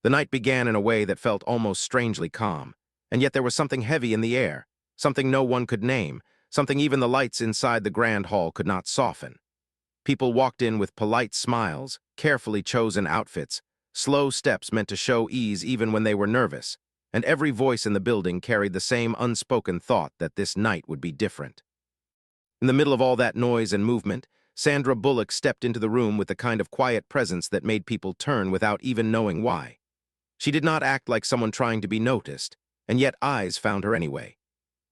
The night began in a way that felt almost strangely calm, and yet there was something heavy in the air, something no one could name, something even the lights inside the grand hall could not soften. People walked in with polite smiles, carefully chosen outfits, slow steps meant to show ease even when they were nervous, and every voice in the building carried the same unspoken thought that this night would be different. In the middle of all that noise and movement, Sandra Bullock stepped into the room with the kind of quiet presence that made people turn without even knowing why. She did not act like someone trying to be noticed, and yet eyes found her anyway.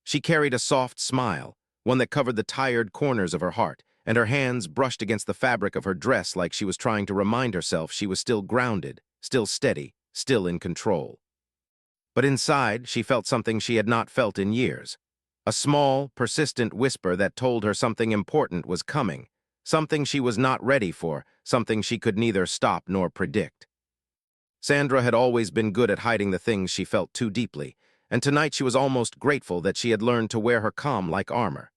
She carried a soft smile, one that covered the tired corners of her heart, and her hands brushed against the fabric of her dress like she was trying to remind herself she was still grounded, still steady, still in control. But inside, she felt something she had not felt in years. A small, persistent whisper that told her something important was coming, something she was not ready for, something she could neither stop nor predict. Sandra had always been good at hiding the things she felt too deeply, and tonight she was almost grateful that she had learned to wear her calm like armor.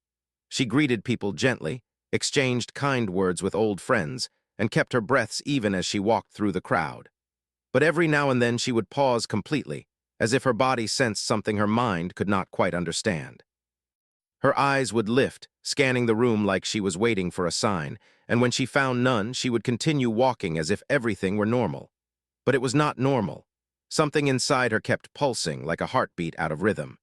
She greeted people gently, exchanged kind words with old friends, and kept her breaths even as she walked through the crowd. But every now and then she would pause completely, as if her body sensed something her mind could not quite understand. Her eyes would lift, scanning the room like she was waiting for a sign, and when she found none, she would continue walking as if everything were normal. But it was not normal. Something inside her kept pulsing like a heartbeat out of rhythm.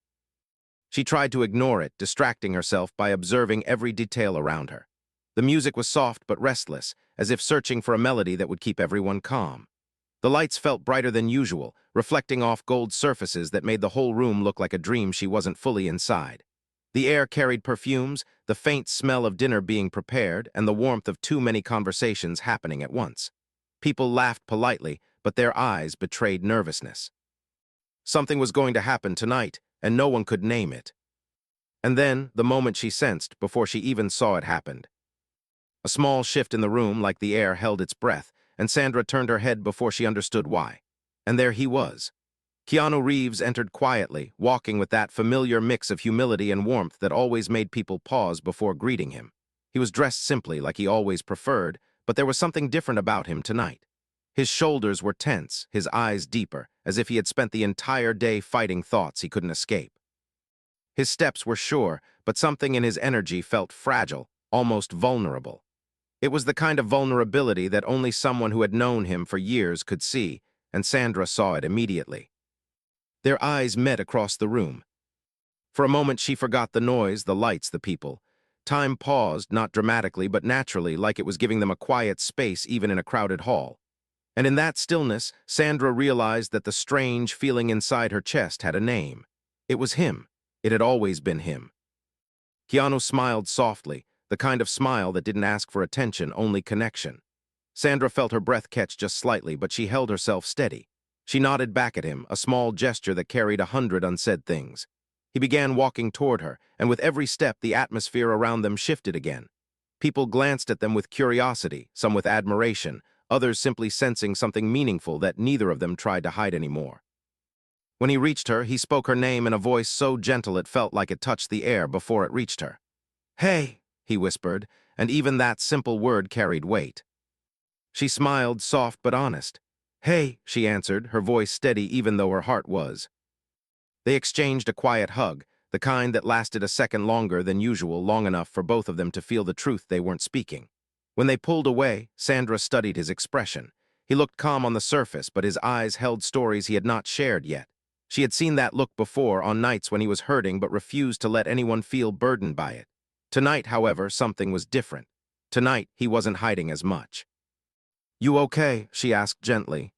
She tried to ignore it, distracting herself by observing every detail around her. The music was soft but restless, as if searching for a melody that would keep everyone calm. The lights felt brighter than usual, reflecting off gold surfaces that made the whole room look like a dream she wasn't fully inside. The air carried perfumes, the faint smell of dinner being prepared, and the warmth of too many conversations happening at once. People laughed politely, but their eyes betrayed nervousness. Something was going to happen tonight, and no one could name it. And then, the moment she sensed, before she even saw it happened. A small shift in the room, like the air held its breath, and Sandra turned her head before she understood why. And there he was. Keanu Reeves entered quietly, walking with that familiar mix of humility and warmth that always made people pause before greeting him. He was dressed simply, like he always preferred, but there was something different about him tonight. His shoulders were tense, his eyes deeper, as if he had spent the entire day fighting thoughts he couldn't escape. His steps were sure, but something in his energy felt fragile, almost vulnerable. It was the kind of vulnerability that only someone who had known him for years could see, and Sandra saw it immediately. Their eyes met across the room. For a moment she forgot the noise, the lights, the people. Time paused, not dramatically but naturally, like it was giving them a quiet space even in a crowded hall. And in that stillness, Sandra realized that the strange feeling inside her chest had a name. It was him. It had always been him. Keanu smiled softly, the kind of smile that didn't ask for attention, only connection. Sandra felt her breath catch just slightly, but she held herself steady. She nodded back at him, a small gesture that carried 100 unsaid things. He began walking toward her, and with every step the atmosphere around them shifted again. People glanced at them with curiosity, some with admiration, others simply sensing something meaningful that neither of them tried to hide anymore. When he reached her, he spoke her name in a voice so gentle it felt like it touched the air before it reached her. "Hey," he whispered, and even that simple word carried weight. She smiled, soft but honest. "Hey," she answered, her voice steady even though her heart was. They exchanged a quiet hug, the kind that lasted a second longer than usual, long enough for both of them to feel the truth they weren't speaking. When they pulled away, Sandra studied his expression. He looked calm on the surface, but his eyes held stories he had not shared yet. She had seen that look before, on nights when he was hurting but refused to let anyone feel burdened by it. Tonight, however, something was different. Tonight, he wasn't hiding as much. "You okay?" she asked gently.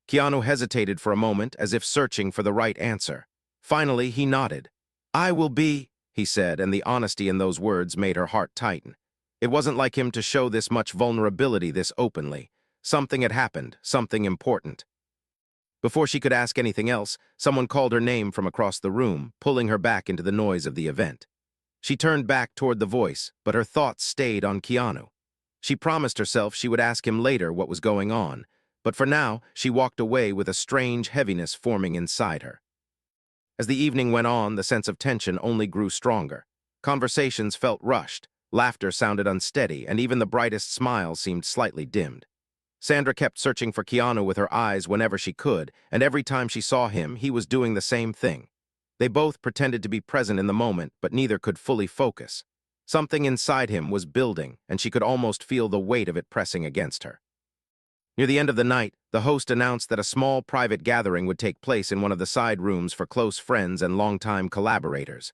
Keanu hesitated for a moment, as if searching for the right answer. Finally, he nodded. "I will be," he said, and the honesty in those words made her heart tighten. It wasn't like him to show this much vulnerability this openly. Something had happened, something important. Before she could ask anything else, someone called her name from across the room, pulling her back into the noise of the event. She turned back toward the voice, but her thoughts stayed on Keanu. She promised herself she would ask him later what was going on, but for now, she walked away with a strange heaviness forming inside her. As the evening went on, the sense of tension only grew stronger. Conversations felt rushed, laughter sounded unsteady, and even the brightest smiles seemed slightly dimmed. Sandra kept searching for Keanu with her eyes whenever she could, and every time she saw him, he was doing the same thing. They both pretended to be present in the moment, but neither could fully focus. Something inside him was building, and she could almost feel the weight of it pressing against her. Near the end of the night, the host announced that a small private gathering would take place in one of the side rooms for close friends and longtime collaborators.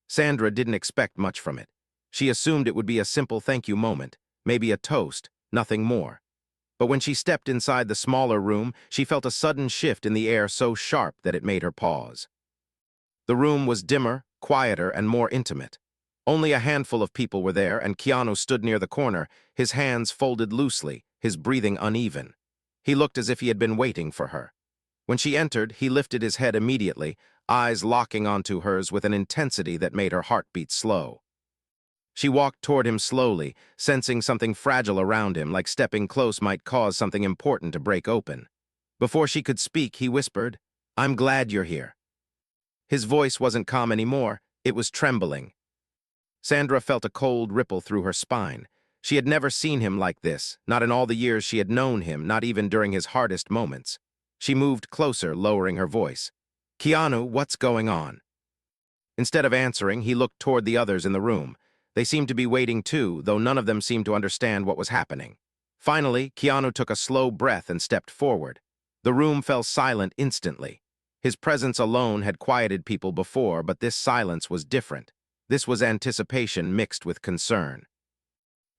Sandra didn't expect much from it. She assumed it would be a simple thank you moment, maybe a toast, nothing more. But when she stepped inside the smaller room, she felt a sudden shift in the air so sharp that it made her pause. The room was dimmer, quieter, and more intimate. Only a handful of people were there, and Keanu stood near the corner, his hands folded loosely, his breathing uneven. He looked as if he had been waiting for her. When she entered, he lifted his head immediately, eyes locking onto hers with an intensity that made her heart beat slow. She walked toward him slowly, sensing something fragile around him, like stepping close might cause something important to break open. Before she could speak, he whispered, "I'm glad you're here." His voice wasn't calm anymore, it was trembling. Sandra felt a cold ripple through her spine. She had never seen him like this, not in all the years she had known him, not even during his hardest moments. She moved closer, lowering her voice. "Keanu, what's going on?" Instead of answering, he looked toward the others in the room. They seemed to be waiting too, though none of them seemed to understand what was happening. Finally, Keanu took a slow breath and stepped forward. The room fell silent instantly. His presence alone had quieted people before, but this silence was different. This was anticipation mixed with concern.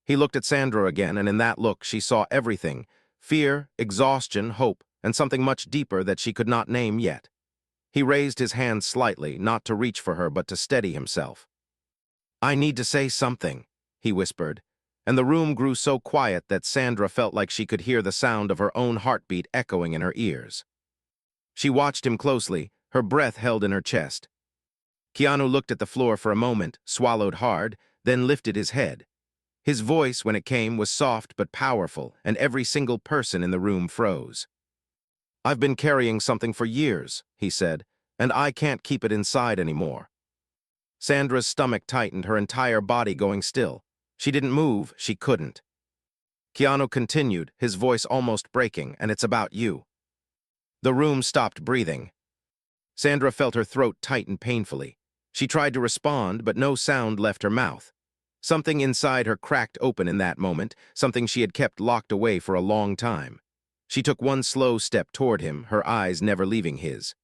He looked at Sandra again, and in that look she saw everything: fear, exhaustion, hope, and something much deeper that she could not name yet. He raised his hand slightly, not to reach for her, but to steady himself. "I need to say something," he whispered, and the room grew so quiet that Sandra felt like she could hear the sound of her own heartbeat echoing in her ears. She watched him closely, her breath held in her chest. Keanu looked at the floor for a moment, swallowed hard, then lifted his head. His voice, when it came, was soft but powerful, and every single person in the room froze. "I've been carrying something for years," he said, "and I can't keep it inside anymore." Sandra's stomach tightened, her entire body going still. She didn't move, she couldn't. Keanu continued, his voice almost breaking, "And it's about you." The room stopped breathing. Sandra felt her throat tighten painfully. She tried to respond, but no sound left her mouth. Something inside her cracked open in that moment, something she had kept locked away for a long time. She took one slow step toward him, her eyes never leaving his.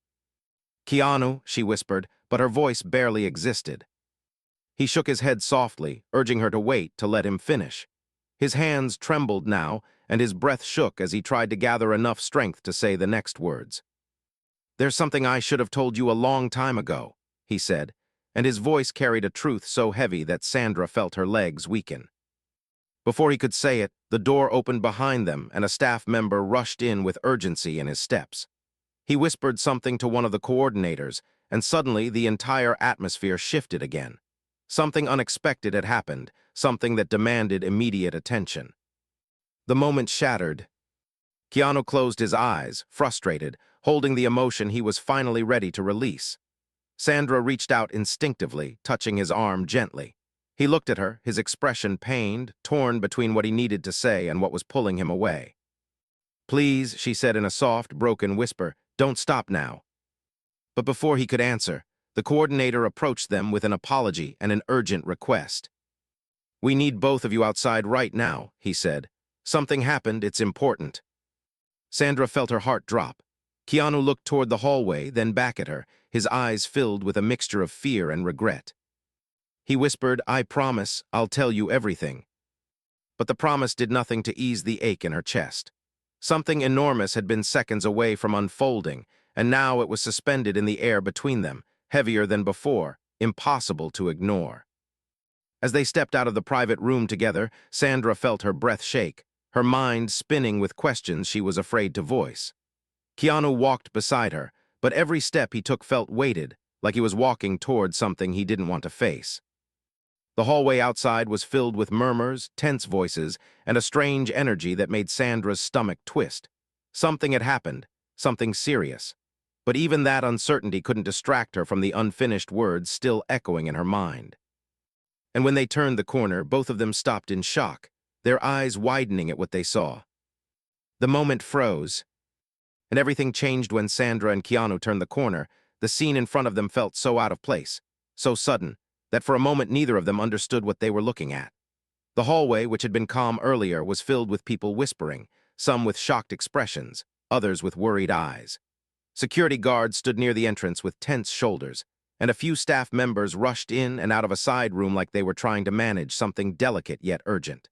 "Keanu," she whispered, but her voice barely existed. He shook his head softly, urging her to wait, to let him finish. His hands trembled now, and his breath shook as he tried to gather enough strength to say the next words. "There's something I should have told you a long time ago," he said, and his voice carried a truth so heavy that Sandra felt her legs weaken. Before he could say it, the door opened behind them, and a staff member rushed in with urgency in his steps. He whispered something to one of the coordinators, and suddenly the entire atmosphere shifted again. Something unexpected had happened, something that demanded immediate attention. The moment shattered. Keanu closed his eyes, frustrated, holding the emotion he was finally ready to release. Sandra reached out instinctively, touching his arm gently. He looked at her, his expression pained, torn between what he needed to say and what was pulling him away. "Please," she said in a soft, broken whisper, "don't stop now." But before he could answer, the coordinator approached them with an apology and an urgent request. "We need both of you outside right now," he said. "Something happened, it's important." Sandra felt her heart drop. Keanu looked toward the hallway, then back at her, his eyes filled with a mixture of fear and regret. He whispered, "I promise, I'll tell you everything." But the promise did nothing to ease the ache in her chest. Something enormous had been seconds away from unfolding, and now it was suspended in the air between them, heavier than before, impossible to ignore. As they stepped out of the private room together, Sandra felt her breath shake, her mind spinning with questions she was afraid to voice. Keanu walked beside her, but every step he took felt weighted, like he was walking toward something he didn't want to face. The hallway outside was filled with murmurs, tense voices, and a strange energy that made Sandra's stomach twist. Something had happened, something serious. But even that uncertainty couldn't distract her from the unfinished words still echoing in her mind. And when they turned the corner, both of them stopped in shock, their eyes widening at what they saw. The moment froze, and everything changed when Sandra and Keanu turned the corner. The scene in front of them felt so out of place, so sudden, that for a moment neither of them understood what they were looking at. The hallway, which had been calm earlier, was filled with people whispering, some with shocked expressions, others with worried eyes. Security guards stood near the entrance with tense shoulders, and a few staff members rushed in and out of a side room like they were trying to manage something delicate yet urgent.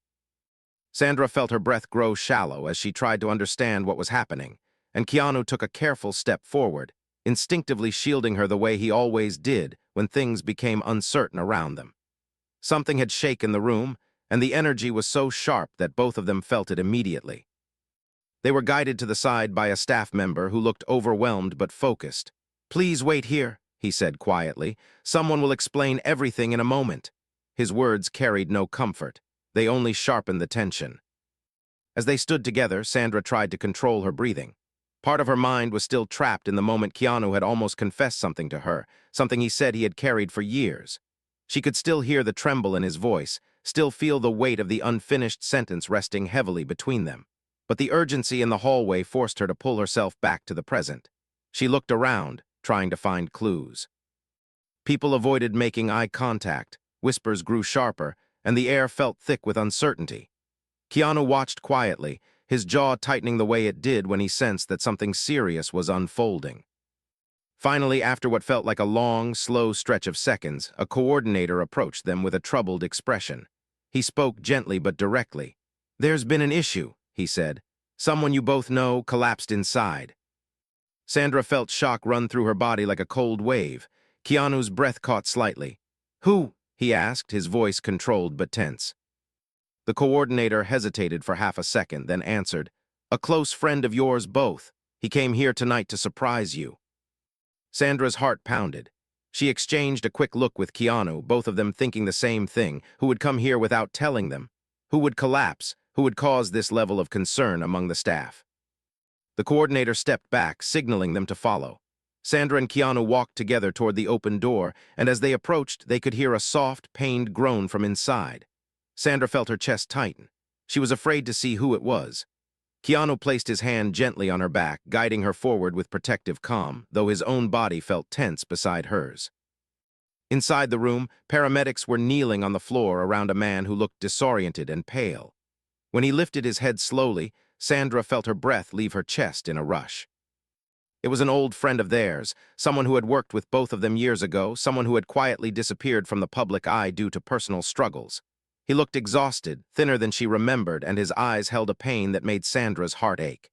Sandra felt her breath grow shallow as she tried to understand what was happening, and Keanu took a careful step forward, instinctively shielding her the way he always did when things became uncertain around them. Something had shaken the room, and the energy was so sharp that both of them felt it immediately. They were guided to the side by a staff member who looked overwhelmed but focused. "Please wait here," he said quietly. "Someone will explain everything in a moment." His words carried no comfort. They only sharpened the tension. As they stood together, Sandra tried to control her breathing. Part of her mind was still trapped in the moment Keanu had almost confessed something to her, something he said he had carried for years. She could still hear the tremble in his voice, still feel the weight of the unfinished sentence resting heavily between them. But the urgency in the hallway forced her to pull herself back to the present. She looked around, trying to find clues. People avoided making eye contact, whispers grew sharper, and the air felt thick with uncertainty. Keanu watched quietly, his jaw tightening the way it did when he sensed that something serious was unfolding. Finally, after what felt like a long, slow stretch of seconds, a coordinator approached them with a troubled expression. He spoke gently but directly. "There's been an issue," he said. "Someone you both know collapsed inside." Sandra felt shock run through her body like a cold wave. Keanu's breath caught slightly. "Who?" he asked, his voice controlled but tense. The coordinator hesitated for half a second, then answered, "A close friend of yours both. He came here tonight to surprise you." Sandra's heart pounded. She exchanged a quick look with Keanu, both of them thinking the same thing. Who would come here without telling them? Who would collapse? Who would cause this level of concern among the staff? The coordinator stepped back, signaling them to follow. Sandra and Keanu walked together toward the open door, and as they approached, they could hear a soft, pained groan from inside. Sandra felt her chest tighten. She was afraid to see who it was. Keanu placed his hand gently on her back, guiding her forward with protective calm, though his own body felt tense beside hers. Inside the room, paramedics were kneeling on the floor around a man who looked disoriented and pale. When he lifted his head slowly, Sandra felt her breath leave her chest in a rush. It was an old friend of theirs, someone who had worked with both of them years ago, someone who had quietly disappeared from the public eye due to personal struggles. He looked exhausted, thinner than she remembered, and his eyes held a pain that made Sandra's heart ache.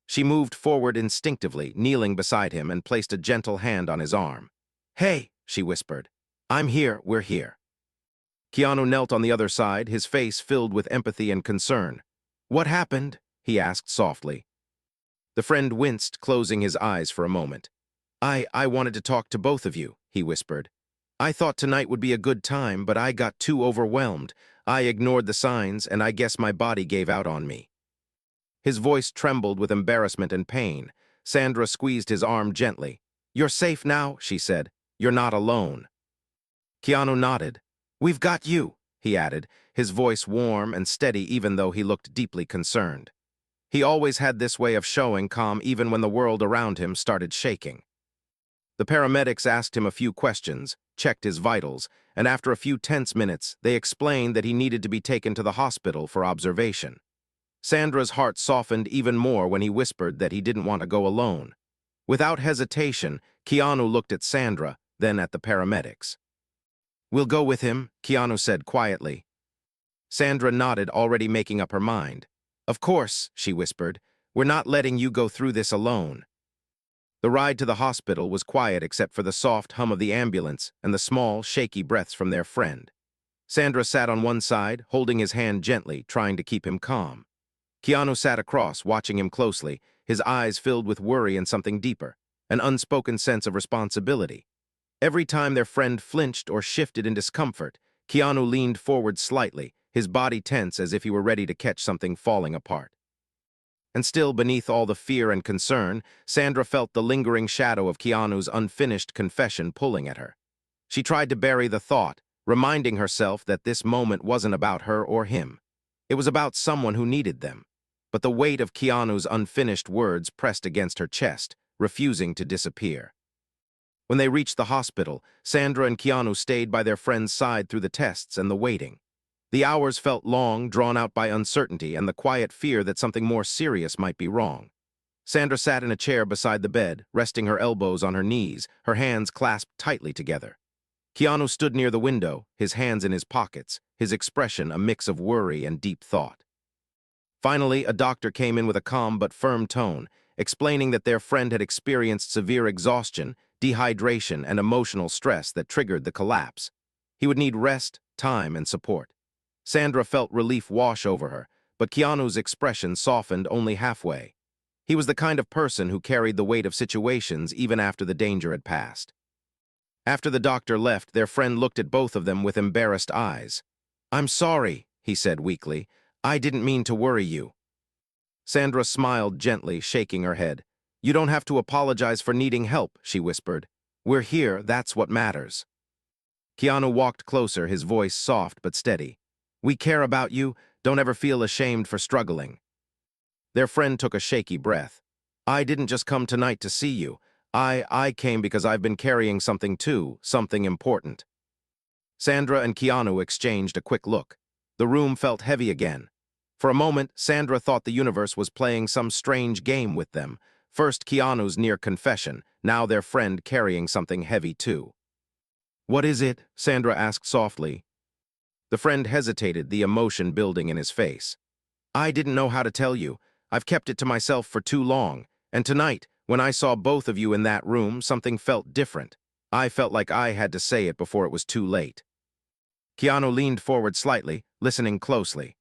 She moved forward instinctively, kneeling beside him, and placed a gentle hand on his arm. "Hey," she whispered. "I'm here, we're here." Keanu knelt on the other side, his face filled with empathy and concern. "What happened?" he asked softly. The friend winced, closing his eyes for a moment. I wanted to talk to both of you," he whispered. "I thought tonight would be a good time, but I got too overwhelmed. I ignored the signs, and I guess my body gave out on me." His voice trembled with embarrassment and pain. Sandra squeezed his arm gently. "You're safe now," she said. "You're not alone." Keanu nodded. "We've got you," he added, his voice warm and steady even though he looked deeply concerned. He always had this way of showing calm even when the world around him started shaking. The paramedics asked him a few questions, checked his vitals, and after a few tense minutes, they explained that he needed to be taken to the hospital for observation. Sandra's heart softened even more when he whispered that he didn't want to go alone. Without hesitation, Keanu looked at Sandra, then at the paramedics. "We'll go with him," Keanu said quietly. Sandra nodded, already making up her mind. "Of course," she whispered. "We're not letting you go through this alone." The ride to the hospital was quiet except for the soft hum of the ambulance and the small, shaky breaths from their friend. Sandra sat on one side, holding his hand gently, trying to keep him calm. Keanu sat across, watching him closely, his eyes filled with worry and something deeper, an unspoken sense of responsibility. Every time their friend flinched or shifted in discomfort, Keanu leaned forward slightly, his body tense as if he were ready to catch something falling apart. And still, beneath all the fear and concern, Sandra felt the lingering shadow of Keanu's unfinished confession pulling at her. She tried to bury the thought, reminding herself that this moment wasn't about her or him. It was about someone who needed them. but the weight of Keanu's unfinished words pressed against her chest, refusing to disappear. When they reached the hospital, Sandra and Keanu stayed by their friend's side through the tests and the waiting. The hours felt long, drawn out by uncertainty and the quiet fear that something more serious might be wrong. Sandra sat in a chair beside the bed, resting her elbows on her knees, her hands clasped tightly together. Keanu stood near the window, his hands in his pockets, his expression a mix of worry and deep thought. Finally, a doctor came in with a calm but firm tone, explaining that their friend had experienced severe exhaustion, dehydration, and emotional stress that triggered the collapse. He would need rest, time, and support. Sandra felt relief wash over her, but Keanu's expression softened only halfway. He was the kind of person who carried the weight of situations even after the danger had passed. After the doctor left, their friend looked at both of them with embarrassed eyes. "I'm sorry," he said weakly. "I didn't mean to worry you." Sandra smiled gently, shaking her head. "You don't have to apologize for needing help," she whispered. "We're here, that's what matters." Keanu walked closer, his voice soft but steady. "We care about you. Don't ever feel ashamed for struggling." Their friend took a shaky breath. "I didn't just come tonight to see you. I came because I've been carrying something too, something important." Sandra and Keanu exchanged a quick look. The room felt heavy again. For a moment, Sandra thought the universe was playing some strange game with them. First Keanu's near confession, now their friend carrying something heavy too. "What is it?" Sandra asked softly. The friend hesitated, the emotion building in his face. "I didn't know how to tell you. I've kept it to myself for too long. And tonight, when I saw both of you in that room, something felt different. I felt like I had to say it before it was too late." Keanu leaned forward slightly, listening closely.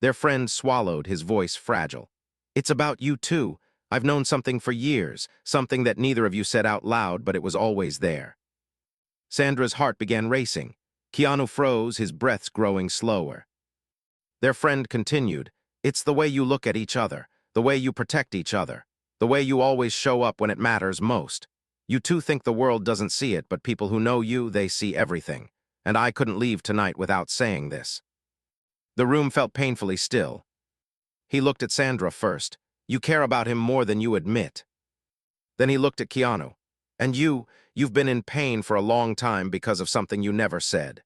Their friend swallowed, his voice fragile. "It's about you too. I've known something for years, something that neither of you said out loud, but it was always there." Sandra's heart began racing. Keanu froze, his breaths growing slower. Their friend continued, "It's the way you look at each other, the way you protect each other, the way you always show up when it matters most. You two think the world doesn't see it, but people who know you, they see everything. And I couldn't leave tonight without saying this." The room felt painfully still. He looked at Sandra first. "You care about him more than you admit." Then he looked at Keanu. "And you've been in pain for a long time because of something you never said."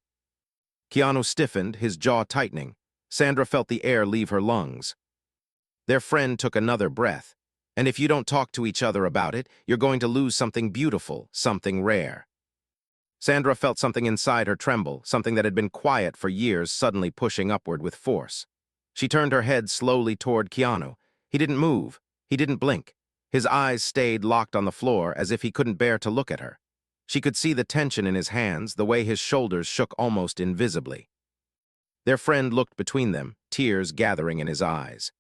Keanu stiffened, his jaw tightening. Sandra felt the air leave her lungs. Their friend took another breath. "And if you don't talk to each other about it, you're going to lose something beautiful, something rare." Sandra felt something inside her tremble, something that had been quiet for years suddenly pushing upward with force. She turned her head slowly toward Keanu. He didn't move. He didn't blink. His eyes stayed locked on the floor as if he couldn't bear to look at her. She could see the tension in his hands, the way his shoulders shook almost invisibly. Their friend looked between them, tears gathering in his eyes.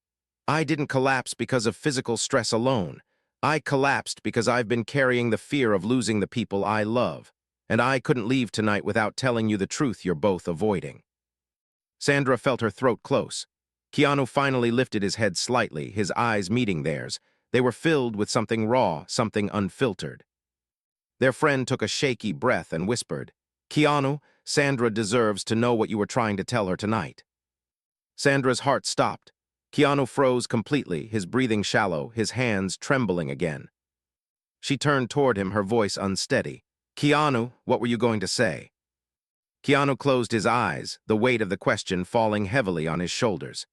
"I didn't collapse because of physical stress alone. I collapsed because I've been carrying the fear of losing the people I love. And I couldn't leave tonight without telling you the truth you're both avoiding." Sandra felt her throat close. Keanu finally lifted his head slightly, his eyes meeting theirs. They were filled with something raw, something unfiltered. Their friend took a shaky breath and whispered, "Keanu, Sandra deserves to know what you were trying to tell her tonight." Sandra's heart stopped. Keanu froze completely, his breathing shallow, his hands trembling again. She turned toward him, her voice unsteady. "Keanu, what were you going to say?" Keanu closed his eyes, the weight of the question falling heavily on his shoulders.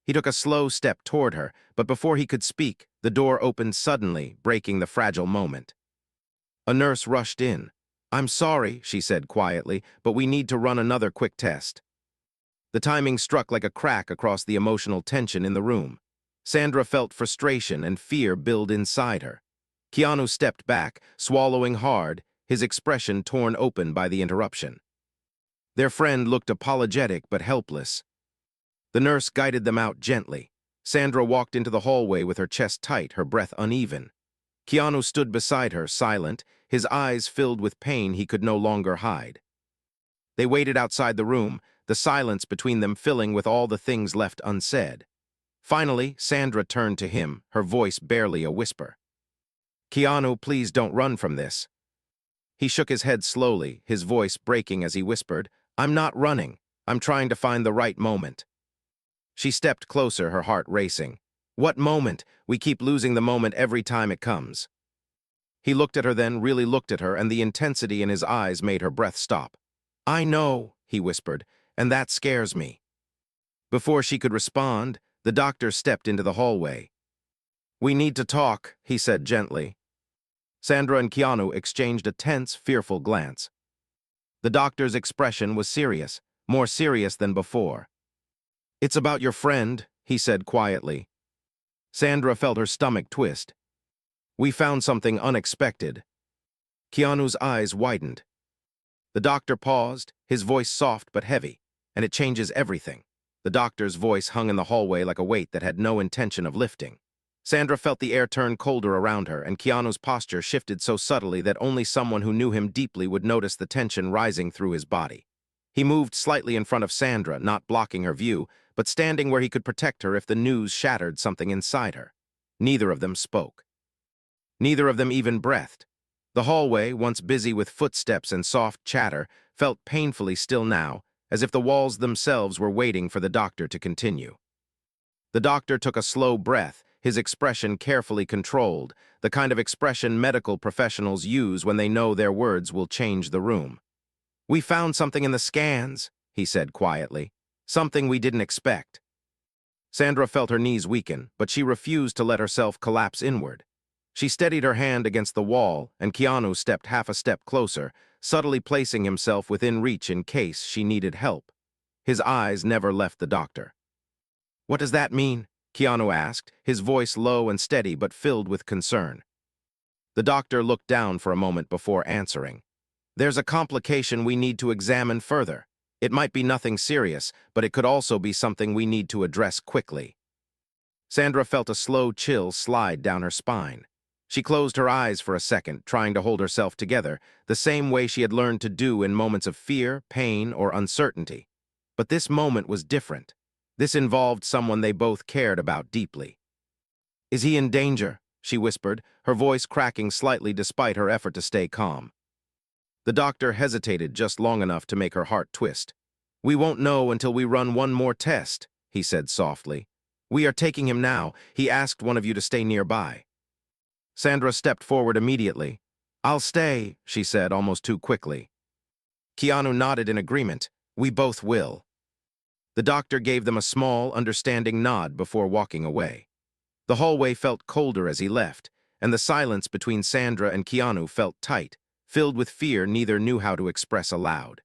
He took a slow step toward her, but before he could speak, the door opened suddenly, breaking the fragile moment. A nurse rushed in. "I'm sorry," she said quietly, "but we need to run another quick test." The timing struck like a crack across the emotional tension in the room. Sandra felt frustration and fear build inside her. Keanu stepped back, swallowing hard, his expression torn open by the interruption. Their friend looked apologetic but helpless. The nurse guided them out gently. Sandra walked into the hallway with her chest tight, her breath uneven. Keanu stood beside her, silent, his eyes filled with pain he could no longer hide. They waited outside the room, the silence between them filling with all the things left unsaid. Finally, Sandra turned to him, her voice barely a whisper. "Keanu, please don't run from this." He shook his head slowly, his voice breaking as he whispered, "I'm not running. I'm trying to find the right moment." She stepped closer, her heart racing. What moment? We keep losing the moment every time it comes. He looked at her then, really looked at her, and the intensity in his eyes made her breath stop. I know, he whispered, and that scares me. Before she could respond, the doctor stepped into the hallway. We need to talk, he said gently. Sandra and Keanu exchanged a tense, fearful glance. The doctor's expression was serious, more serious than before. It's about your friend, he said quietly. Sandra felt her stomach twist. We found something unexpected. Keanu's eyes widened. The doctor paused, his voice soft but heavy, and it changes everything. The doctor's voice hung in the hallway like a weight that had no intention of lifting. Sandra felt the air turn colder around her, and Keanu's posture shifted so subtly that only someone who knew him deeply would notice the tension rising through his body. He moved slightly in front of Sandra, not blocking her view, but standing where he could protect her if the news shattered something inside her. Neither of them spoke. Neither of them even breathed. The hallway, once busy with footsteps and soft chatter, felt painfully still now, as if the walls themselves were waiting for the doctor to continue. The doctor took a slow breath, his expression carefully controlled, the kind of expression medical professionals use when they know their words will change the room. We found something in the scans, he said quietly. Something we didn't expect. Sandra felt her knees weaken, but she refused to let herself collapse inward. She steadied her hand against the wall, and Keanu stepped half a step closer, subtly placing himself within reach in case she needed help. His eyes never left the doctor. What does that mean? Keanu asked, his voice low and steady but filled with concern. The doctor looked down for a moment before answering. There's a complication we need to examine further. It might be nothing serious, but it could also be something we need to address quickly. Sandra felt a slow chill slide down her spine. She closed her eyes for a second, trying to hold herself together, the same way she had learned to do in moments of fear, pain, or uncertainty. But this moment was different. This involved someone they both cared about deeply. Is he in danger? She whispered, her voice cracking slightly despite her effort to stay calm. The doctor hesitated just long enough to make her heart twist. We won't know until we run one more test, he said softly. We are taking him now. He asked one of you to stay nearby. Sandra stepped forward immediately. I'll stay, she said almost too quickly. Keanu nodded in agreement. We both will. The doctor gave them a small, understanding nod before walking away. The hallway felt colder as he left, and the silence between Sandra and Keanu felt tight, filled with fear neither knew how to express aloud.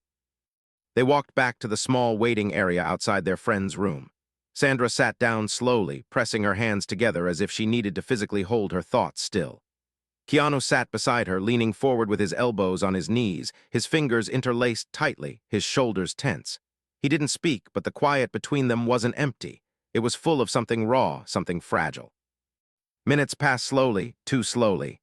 They walked back to the small waiting area outside their friend's room. Sandra sat down slowly, pressing her hands together as if she needed to physically hold her thoughts still. Keanu sat beside her, leaning forward with his elbows on his knees, his fingers interlaced tightly, his shoulders tense. He didn't speak, but the quiet between them wasn't empty. It was full of something raw, something fragile. Minutes passed slowly, too slowly.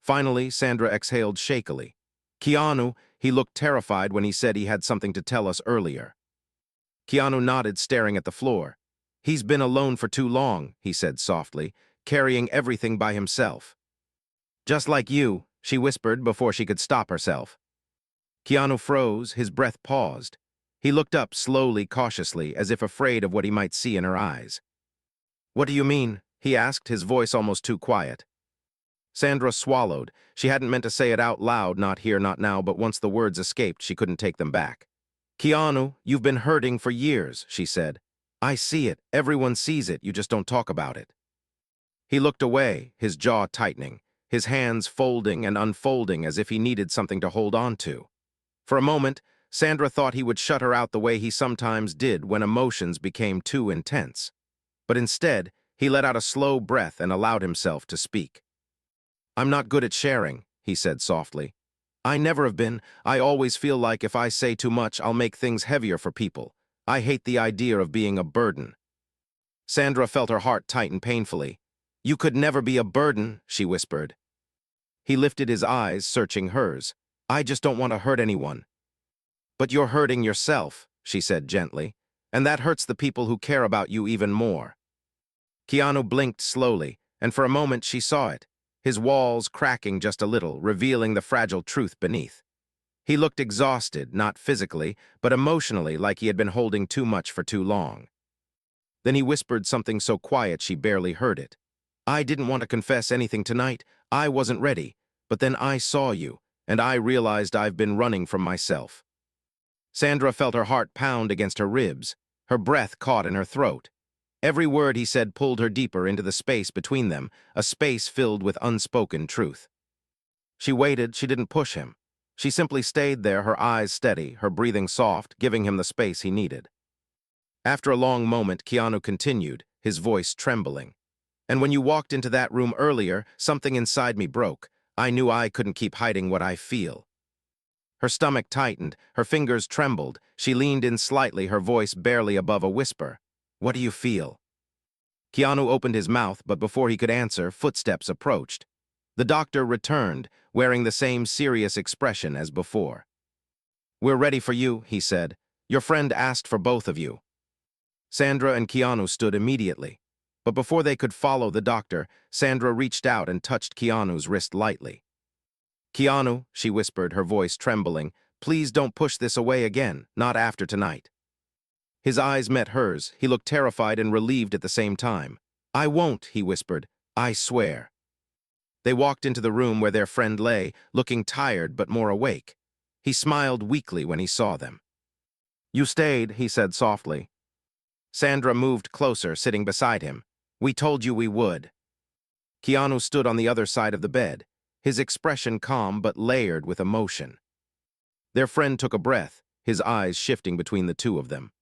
Finally, Sandra exhaled shakily. Keanu, he looked terrified when he said he had something to tell us earlier. Keanu nodded, staring at the floor. He's been alone for too long, he said softly, carrying everything by himself. Just like you, she whispered before she could stop herself. Keanu froze, his breath paused. He looked up slowly, cautiously, as if afraid of what he might see in her eyes. What do you mean? He asked, his voice almost too quiet. Sandra swallowed. She hadn't meant to say it out loud, not here, not now, but once the words escaped, she couldn't take them back. Keanu, you've been hurting for years, she said. I see it. Everyone sees it. You just don't talk about it. He looked away, his jaw tightening, his hands folding and unfolding as if he needed something to hold on to. For a moment, Sandra thought he would shut her out the way he sometimes did when emotions became too intense. But instead, he let out a slow breath and allowed himself to speak. I'm not good at sharing, he said softly. I never have been. I always feel like if I say too much, I'll make things heavier for people. I hate the idea of being a burden. Sandra felt her heart tighten painfully. You could never be a burden, she whispered. He lifted his eyes, searching hers. I just don't want to hurt anyone. But you're hurting yourself, she said gently, and that hurts the people who care about you even more. Keanu blinked slowly, and for a moment she saw it, his walls cracking just a little, revealing the fragile truth beneath. He looked exhausted, not physically, but emotionally, like he had been holding too much for too long. Then he whispered something so quiet she barely heard it. I didn't want to confess anything tonight. I wasn't ready. But then I saw you, and I realized I've been running from myself. Sandra felt her heart pound against her ribs. Her breath caught in her throat. Every word he said pulled her deeper into the space between them, a space filled with unspoken truth. She waited, she didn't push him. She simply stayed there, her eyes steady, her breathing soft, giving him the space he needed. After a long moment, Keanu continued, his voice trembling. And when you walked into that room earlier, something inside me broke. I knew I couldn't keep hiding what I feel. Her stomach tightened, her fingers trembled. She leaned in slightly, her voice barely above a whisper. What do you feel? Keanu opened his mouth, but before he could answer, footsteps approached. The doctor returned, wearing the same serious expression as before. We're ready for you, he said. Your friend asked for both of you. Sandra and Keanu stood immediately. But before they could follow the doctor, Sandra reached out and touched Keanu's wrist lightly. Keanu, she whispered, her voice trembling, please don't push this away again, not after tonight. His eyes met hers. He looked terrified and relieved at the same time. I won't, he whispered. I swear. They walked into the room where their friend lay, looking tired but more awake. He smiled weakly when he saw them. You stayed, he said softly. Sandra moved closer, sitting beside him. We told you we would. Keanu stood on the other side of the bed, his expression calm but layered with emotion. Their friend took a breath, his eyes shifting between the two of them.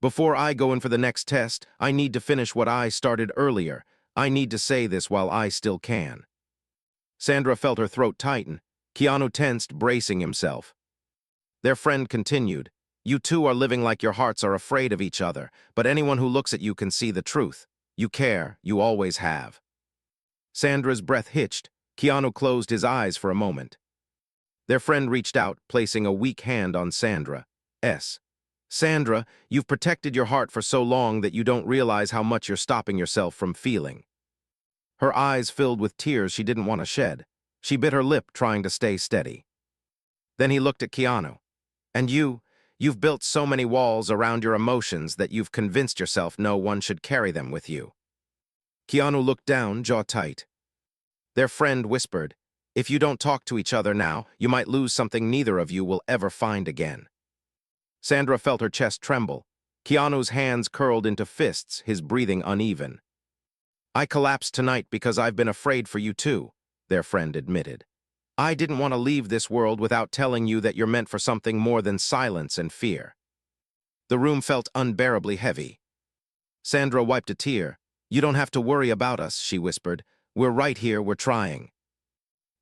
Before I go in for the next test, I need to finish what I started earlier. I need to say this while I still can. Sandra felt her throat tighten. Keanu tensed, bracing himself. Their friend continued. You two are living like your hearts are afraid of each other, but anyone who looks at you can see the truth. You care, you always have. Sandra's breath hitched. Keanu closed his eyes for a moment. Their friend reached out, placing a weak hand on Sandra's. Sandra, you've protected your heart for so long that you don't realize how much you're stopping yourself from feeling. Her eyes filled with tears she didn't want to shed. She bit her lip, trying to stay steady. Then he looked at Keanu. And you've built so many walls around your emotions that you've convinced yourself no one should carry them with you. Keanu looked down, jaw tight. Their friend whispered, if you don't talk to each other now, you might lose something neither of you will ever find again. Sandra felt her chest tremble. Keanu's hands curled into fists, his breathing uneven. I collapsed tonight because I've been afraid for you too, their friend admitted. I didn't want to leave this world without telling you that you're meant for something more than silence and fear. The room felt unbearably heavy. Sandra wiped a tear. You don't have to worry about us, she whispered. We're right here, we're trying.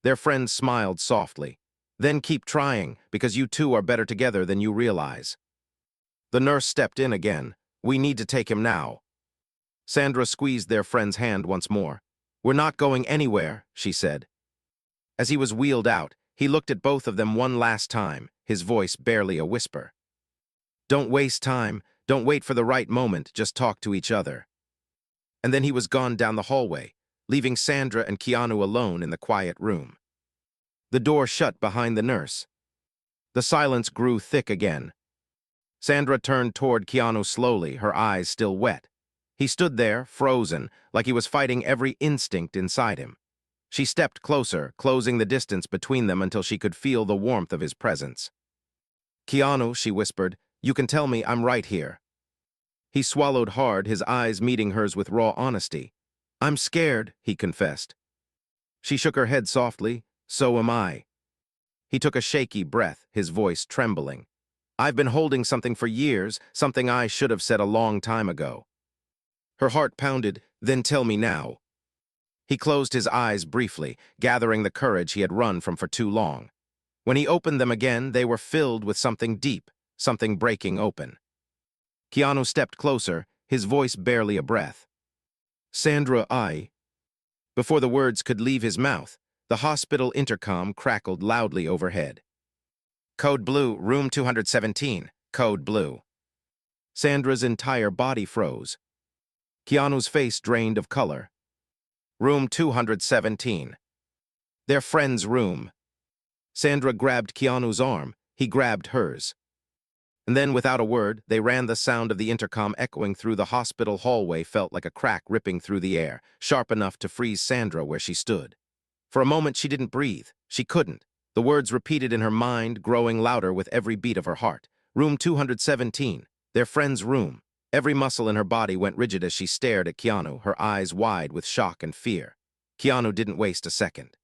Their friend smiled softly. Then keep trying, because you two are better together than you realize. The nurse stepped in again. We need to take him now. Sandra squeezed their friend's hand once more. We're not going anywhere, she said. As he was wheeled out, he looked at both of them one last time, his voice barely a whisper. Don't waste time, don't wait for the right moment, just talk to each other. And then he was gone down the hallway, leaving Sandra and Keanu alone in the quiet room. The door shut behind the nurse. The silence grew thick again. Sandra turned toward Keanu slowly, her eyes still wet. He stood there, frozen, like he was fighting every instinct inside him. She stepped closer, closing the distance between them until she could feel the warmth of his presence. Keanu, she whispered, you can tell me I'm right here. He swallowed hard, his eyes meeting hers with raw honesty. I'm scared, he confessed. She shook her head softly. So am I. He took a shaky breath, his voice trembling. I've been holding something for years, something I should have said a long time ago. Her heart pounded. Then tell me now. He closed his eyes briefly, gathering the courage he had run from for too long. When he opened them again, they were filled with something deep, something breaking open. Keanu stepped closer, his voice barely a breath. Sandra, Before the words could leave his mouth, the hospital intercom crackled loudly overhead. Code Blue, room 217, Code Blue. Sandra's entire body froze. Keanu's face drained of color. Room 217. Their friend's room. Sandra grabbed Keanu's arm. He grabbed hers. And then, without a word, they ran. The sound of the intercom echoing through the hospital hallway felt like a crack ripping through the air, sharp enough to freeze Sandra where she stood. For a moment, she didn't breathe. She couldn't. The words repeated in her mind, growing louder with every beat of her heart. Room 217, their friend's room. Every muscle in her body went rigid as she stared at Keanu, her eyes wide with shock and fear. Keanu didn't waste a second.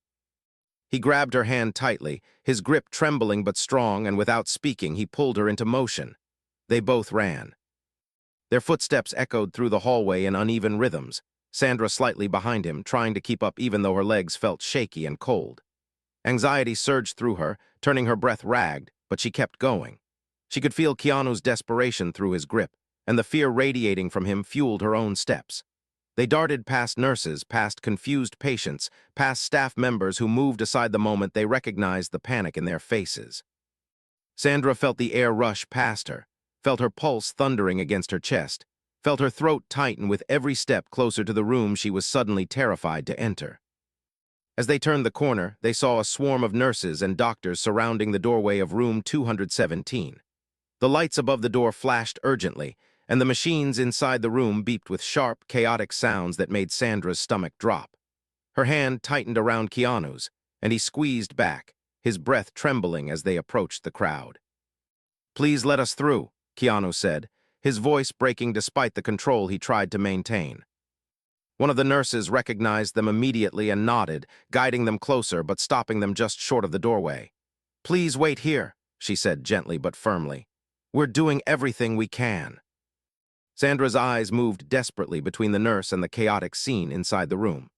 He grabbed her hand tightly, his grip trembling but strong, and without speaking, he pulled her into motion. They both ran. Their footsteps echoed through the hallway in uneven rhythms, Sandra slightly behind him, trying to keep up even though her legs felt shaky and cold. Anxiety surged through her, turning her breath ragged, but she kept going. She could feel Keanu's desperation through his grip, and the fear radiating from him fueled her own steps. They darted past nurses, past confused patients, past staff members who moved aside the moment they recognized the panic in their faces. Sandra felt the air rush past her, felt her pulse thundering against her chest, felt her throat tighten with every step closer to the room she was suddenly terrified to enter. As they turned the corner, they saw a swarm of nurses and doctors surrounding the doorway of room 217. The lights above the door flashed urgently, and the machines inside the room beeped with sharp, chaotic sounds that made Sandra's stomach drop. Her hand tightened around Keanu's, and he squeezed back, his breath trembling as they approached the crowd. "Please let us through," Keanu said, his voice breaking despite the control he tried to maintain. One of the nurses recognized them immediately and nodded, guiding them closer but stopping them just short of the doorway. "Please wait here," she said gently but firmly. "We're doing everything we can." Sandra's eyes moved desperately between the nurse and the chaotic scene inside the room.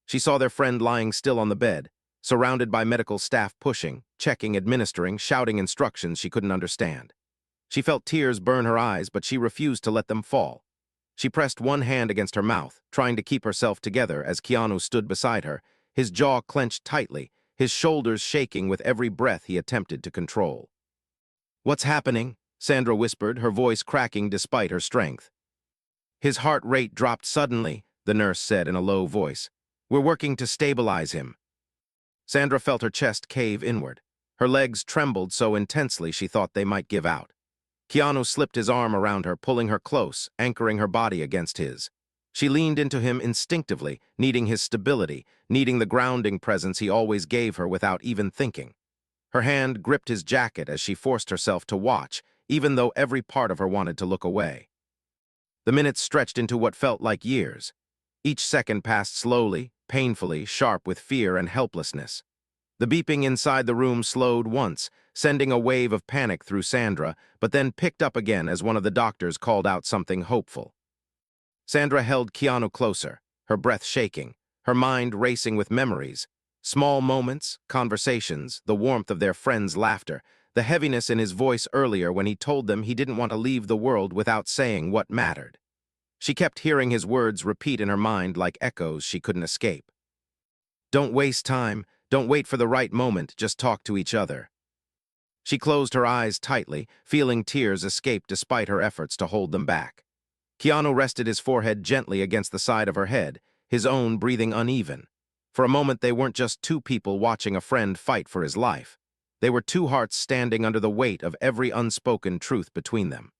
She saw their friend lying still on the bed, surrounded by medical staff pushing, checking, administering, shouting instructions she couldn't understand. She felt tears burn her eyes, but she refused to let them fall. She pressed one hand against her mouth, trying to keep herself together as Keanu stood beside her, his jaw clenched tightly, his shoulders shaking with every breath he attempted to control. "What's happening?" Sandra whispered, her voice cracking despite her strength. "His heart rate dropped suddenly," the nurse said in a low voice. "We're working to stabilize him." Sandra felt her chest cave inward. Her legs trembled so intensely she thought they might give out. Keanu slipped his arm around her, pulling her close, anchoring her body against his. She leaned into him instinctively, needing his stability, needing the grounding presence he always gave her without even thinking. Her hand gripped his jacket as she forced herself to watch, even though every part of her wanted to look away. The minutes stretched into what felt like years. Each second passed slowly, painfully, sharp with fear and helplessness. The beeping inside the room slowed once, sending a wave of panic through Sandra, but then picked up again as one of the doctors called out something hopeful. Sandra held Keanu closer, her breath shaking, her mind racing with memories. Small moments, conversations, the warmth of their friends' laughter, the heaviness in his voice earlier when he told them he didn't want to leave the world without saying what mattered. She kept hearing his words repeat in her mind like echoes she couldn't escape. "Don't waste time. Don't wait for the right moment. Just talk to each other." She closed her eyes tightly, feeling tears escape despite her efforts to hold them back. Keanu rested his forehead gently against the side of her head, his own breathing uneven. For a moment, they weren't just two people watching a friend fight for his life. They were two hearts standing under the weight of every unspoken truth between them.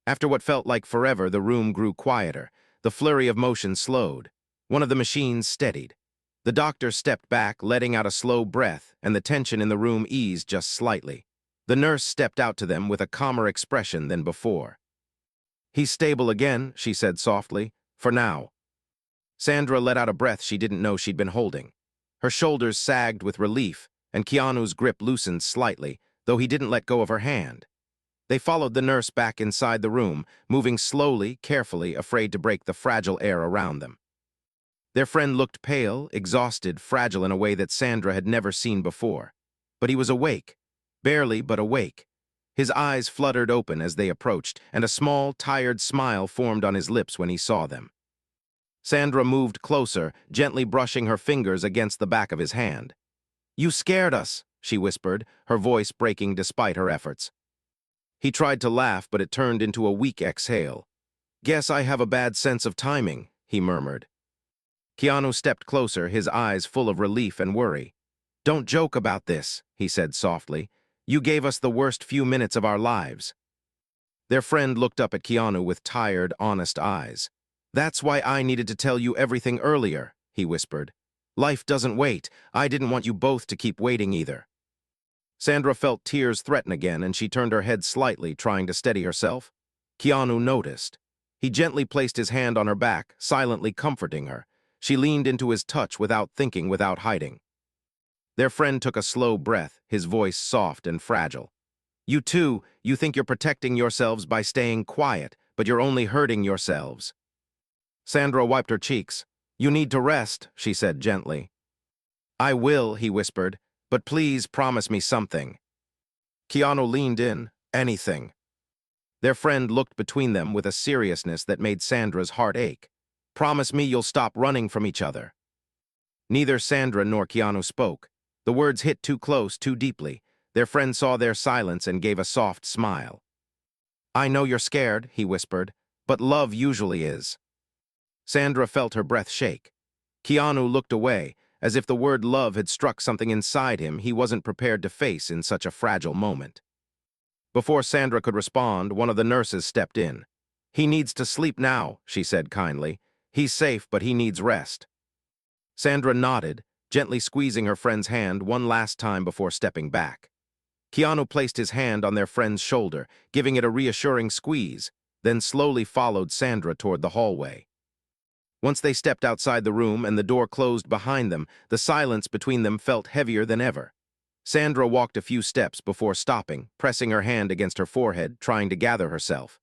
After what felt like forever, the room grew quieter. The flurry of motion slowed. One of the machines steadied. The doctor stepped back, letting out a slow breath, and the tension in the room eased just slightly. The nurse stepped out to them with a calmer expression than before. "He's stable again," she said softly, "for now." Sandra let out a breath she didn't know she'd been holding. Her shoulders sagged with relief, and Keanu's grip loosened slightly, though he didn't let go of her hand. They followed the nurse back inside the room, moving slowly, carefully, afraid to break the fragile air around them. Their friend looked pale, exhausted, fragile in a way that Sandra had never seen before. But he was awake. Barely, but awake. His eyes fluttered open as they approached, and a small, tired smile formed on his lips when he saw them. Sandra moved closer, gently brushing her fingers against the back of his hand. "You scared us," she whispered, her voice breaking despite her efforts. He tried to laugh, but it turned into a weak exhale. "Guess I have a bad sense of timing," he murmured. Keanu stepped closer, his eyes full of relief and worry. "Don't joke about this," he said softly. "You gave us the worst few minutes of our lives." Their friend looked up at Keanu with tired, honest eyes. "That's why I needed to tell you everything earlier," he whispered. "Life doesn't wait. I didn't want you both to keep waiting either." Sandra felt tears threaten again, and she turned her head slightly, trying to steady herself. Keanu noticed. He gently placed his hand on her back, silently comforting her. She leaned into his touch without thinking, without hiding. Their friend took a slow breath, his voice soft and fragile. "You two, you think you're protecting yourselves by staying quiet, but you're only hurting yourselves." Sandra wiped her cheeks. "You need to rest," she said gently. "I will," he whispered, "but please promise me something." Keanu leaned in. "Anything." Their friend looked between them with a seriousness that made Sandra's heart ache. "Promise me you'll stop running from each other." Neither Sandra nor Keanu spoke. The words hit too close, too deeply. Their friend saw their silence and gave a soft smile. "I know you're scared," he whispered, "but love usually is." Sandra felt her breath shake. Keanu looked away, as if the word love had struck something inside him he wasn't prepared to face in such a fragile moment. Before Sandra could respond, one of the nurses stepped in. "He needs to sleep now," she said kindly. "He's safe, but he needs rest." Sandra nodded, gently squeezing her friend's hand one last time before stepping back. Keanu placed his hand on their friend's shoulder, giving it a reassuring squeeze, then slowly followed Sandra toward the hallway. Once they stepped outside the room and the door closed behind them, the silence between them felt heavier than ever. Sandra walked a few steps before stopping, pressing her hand against her forehead, trying to gather herself.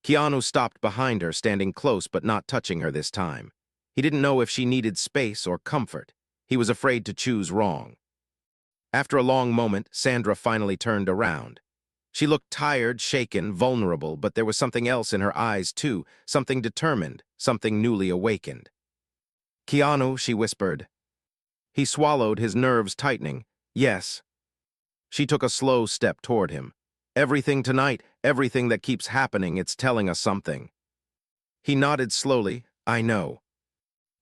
Keanu stopped behind her, standing close but not touching her this time. He didn't know if she needed space or comfort. He was afraid to choose wrong. After a long moment, Sandra finally turned around. She looked tired, shaken, vulnerable, but there was something else in her eyes too, something determined, something newly awakened. "Keanu," she whispered. He swallowed, his nerves tightening. "Yes." She took a slow step toward him. "Everything tonight, everything that keeps happening, it's telling us something." He nodded slowly. "I know."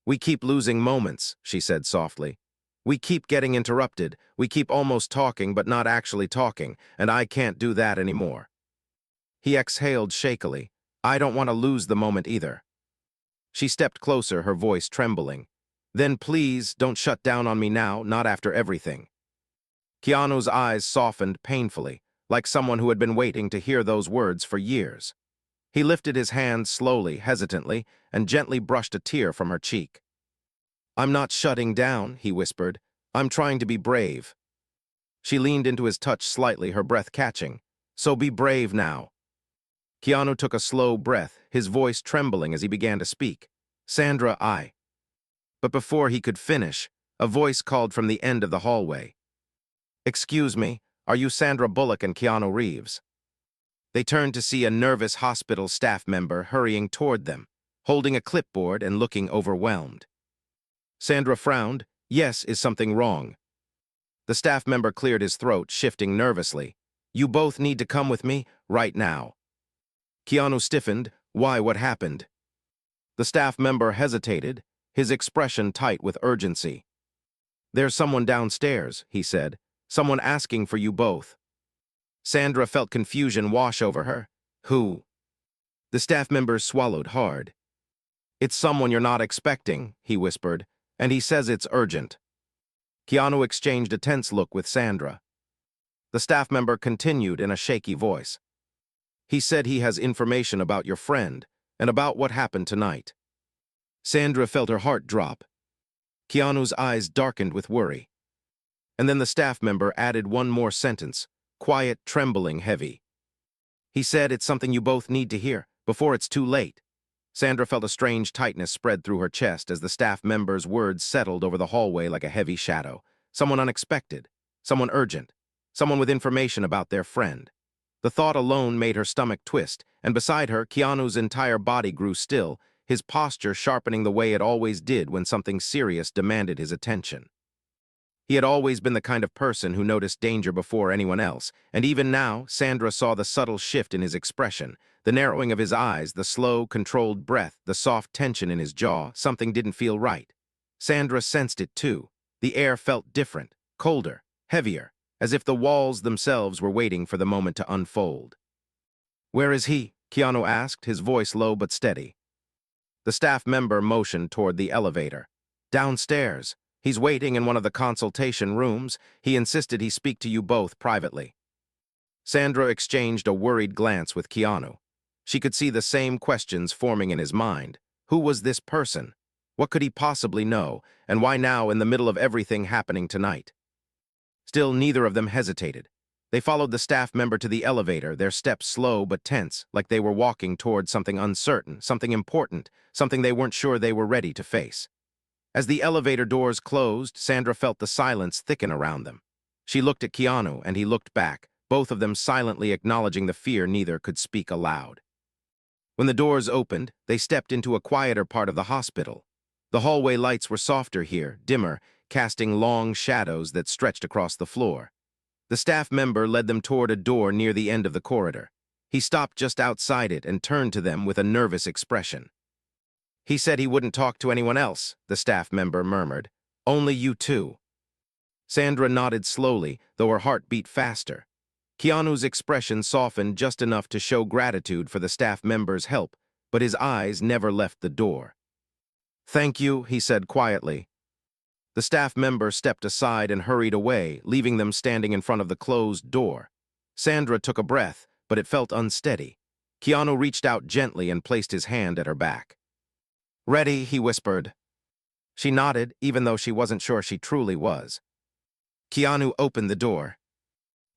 "We keep losing moments," she said softly. "We keep getting interrupted. We keep almost talking but not actually talking, and I can't do that anymore." He exhaled shakily. "I don't want to lose the moment either." She stepped closer, her voice trembling. "Then please, don't shut down on me now, not after everything." Keanu's eyes softened painfully, like someone who had been waiting to hear those words for years. He lifted his hand slowly, hesitantly, and gently brushed a tear from her cheek. "I'm not shutting down," he whispered. "I'm trying to be brave." She leaned into his touch slightly, her breath catching. "So be brave now." Keanu took a slow breath, his voice trembling as he began to speak. "Sandra, I—" But before he could finish, a voice called from the end of the hallway. "Excuse me, are you Sandra Bullock and Keanu Reeves?" They turned to see a nervous hospital staff member hurrying toward them, holding a clipboard and looking overwhelmed. Sandra frowned. "Yes, is something wrong?" The staff member cleared his throat, shifting nervously. "You both need to come with me, right now." Keanu stiffened. "Why, what happened?" The staff member hesitated, his expression tight with urgency. "There's someone downstairs," he said. "Someone asking for you both." Sandra felt confusion wash over her. "Who?" The staff member swallowed hard. "It's someone you're not expecting," he whispered, "and he says it's urgent." Keanu exchanged a tense look with Sandra. The staff member continued in a shaky voice. "He said he has information about your friend and about what happened tonight." Sandra felt her heart drop. Keanu's eyes darkened with worry. And then the staff member added one more sentence, quiet, trembling, heavy. "He said it's something you both need to hear, before it's too late." Sandra felt a strange tightness spread through her chest as the staff member's words settled over the hallway like a heavy shadow. Someone unexpected, someone urgent, someone with information about their friend. The thought alone made her stomach twist, and beside her, Keanu's entire body grew still, his posture sharpening the way it always did when something serious demanded his attention. He had always been the kind of person who noticed danger before anyone else, and even now, Sandra saw the subtle shift in his expression, the narrowing of his eyes, the slow, controlled breath, the soft tension in his jaw. Something didn't feel right. Sandra sensed it too. The air felt different, colder, heavier, as if the walls themselves were waiting for the moment to unfold. "Where is he?" Keanu asked, his voice low but steady. The staff member motioned toward the elevator. "Downstairs. He's waiting in one of the consultation rooms. He insisted he speak to you both privately." Sandra exchanged a worried glance with Keanu. She could see the same questions forming in his mind. Who was this person? What could he possibly know, and why now in the middle of everything happening tonight? Still, neither of them hesitated. They followed the staff member to the elevator, their steps slow but tense, like they were walking toward something uncertain, something important, something they weren't sure they were ready to face. As the elevator doors closed, Sandra felt the silence thicken around them. She looked at Keanu, and he looked back, both of them silently acknowledging the fear neither could speak aloud. When the doors opened, they stepped into a quieter part of the hospital. The hallway lights were softer here, dimmer, casting long shadows that stretched across the floor. The staff member led them toward a door near the end of the corridor. He stopped just outside it and turned to them with a nervous expression. "He said he wouldn't talk to anyone else," the staff member murmured. "Only you two." Sandra nodded slowly, though her heart beat faster. Keanu's expression softened just enough to show gratitude for the staff member's help, but his eyes never left the door. "Thank you," he said quietly. The staff member stepped aside and hurried away, leaving them standing in front of the closed door. Sandra took a breath, but it felt unsteady. Keanu reached out gently and placed his hand at her back. "Ready?" he whispered. She nodded, even though she wasn't sure she truly was. Keanu opened the door.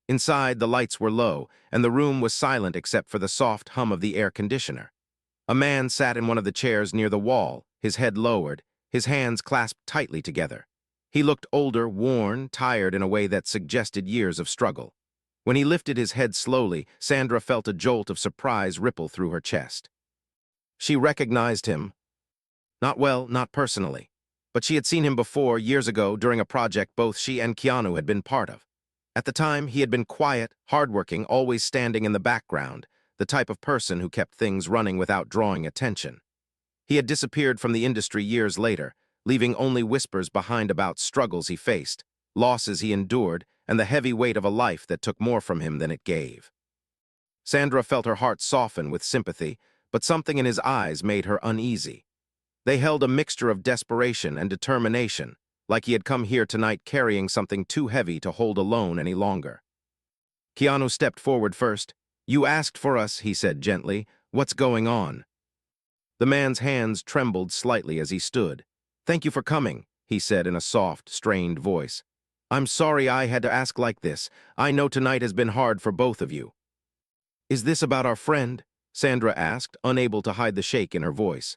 Inside, the lights were low, and the room was silent except for the soft hum of the air conditioner. A man sat in one of the chairs near the wall, his head lowered, his hands clasped tightly together. He looked older, worn, tired in a way that suggested years of struggle. When he lifted his head slowly, Sandra felt a jolt of surprise ripple through her chest. She recognized him. Not personally, but she had seen him before, years ago, during a project both she and Keanu had been part of. At the time, he had been quiet, hardworking, always standing in the background, the type of person who kept things running without drawing attention. He had disappeared from the industry years later, leaving only whispers behind about struggles he faced, losses he endured, and the heavy weight of a life that took more from him than it gave. Sandra felt her heart soften with sympathy, but something in his eyes made her uneasy. They held a mixture of desperation and determination, like he had come here tonight carrying something too heavy to hold alone any longer. Keanu stepped forward first. "You asked for us," he said gently. "What's going on?" The man's hands trembled slightly as he stood. "Thank you for coming," he said in a soft, strained voice. "I'm sorry I had to ask like this. I know tonight has been hard for both of you." "Is this about our friend?" Sandra asked, unable to hide the shake in her voice.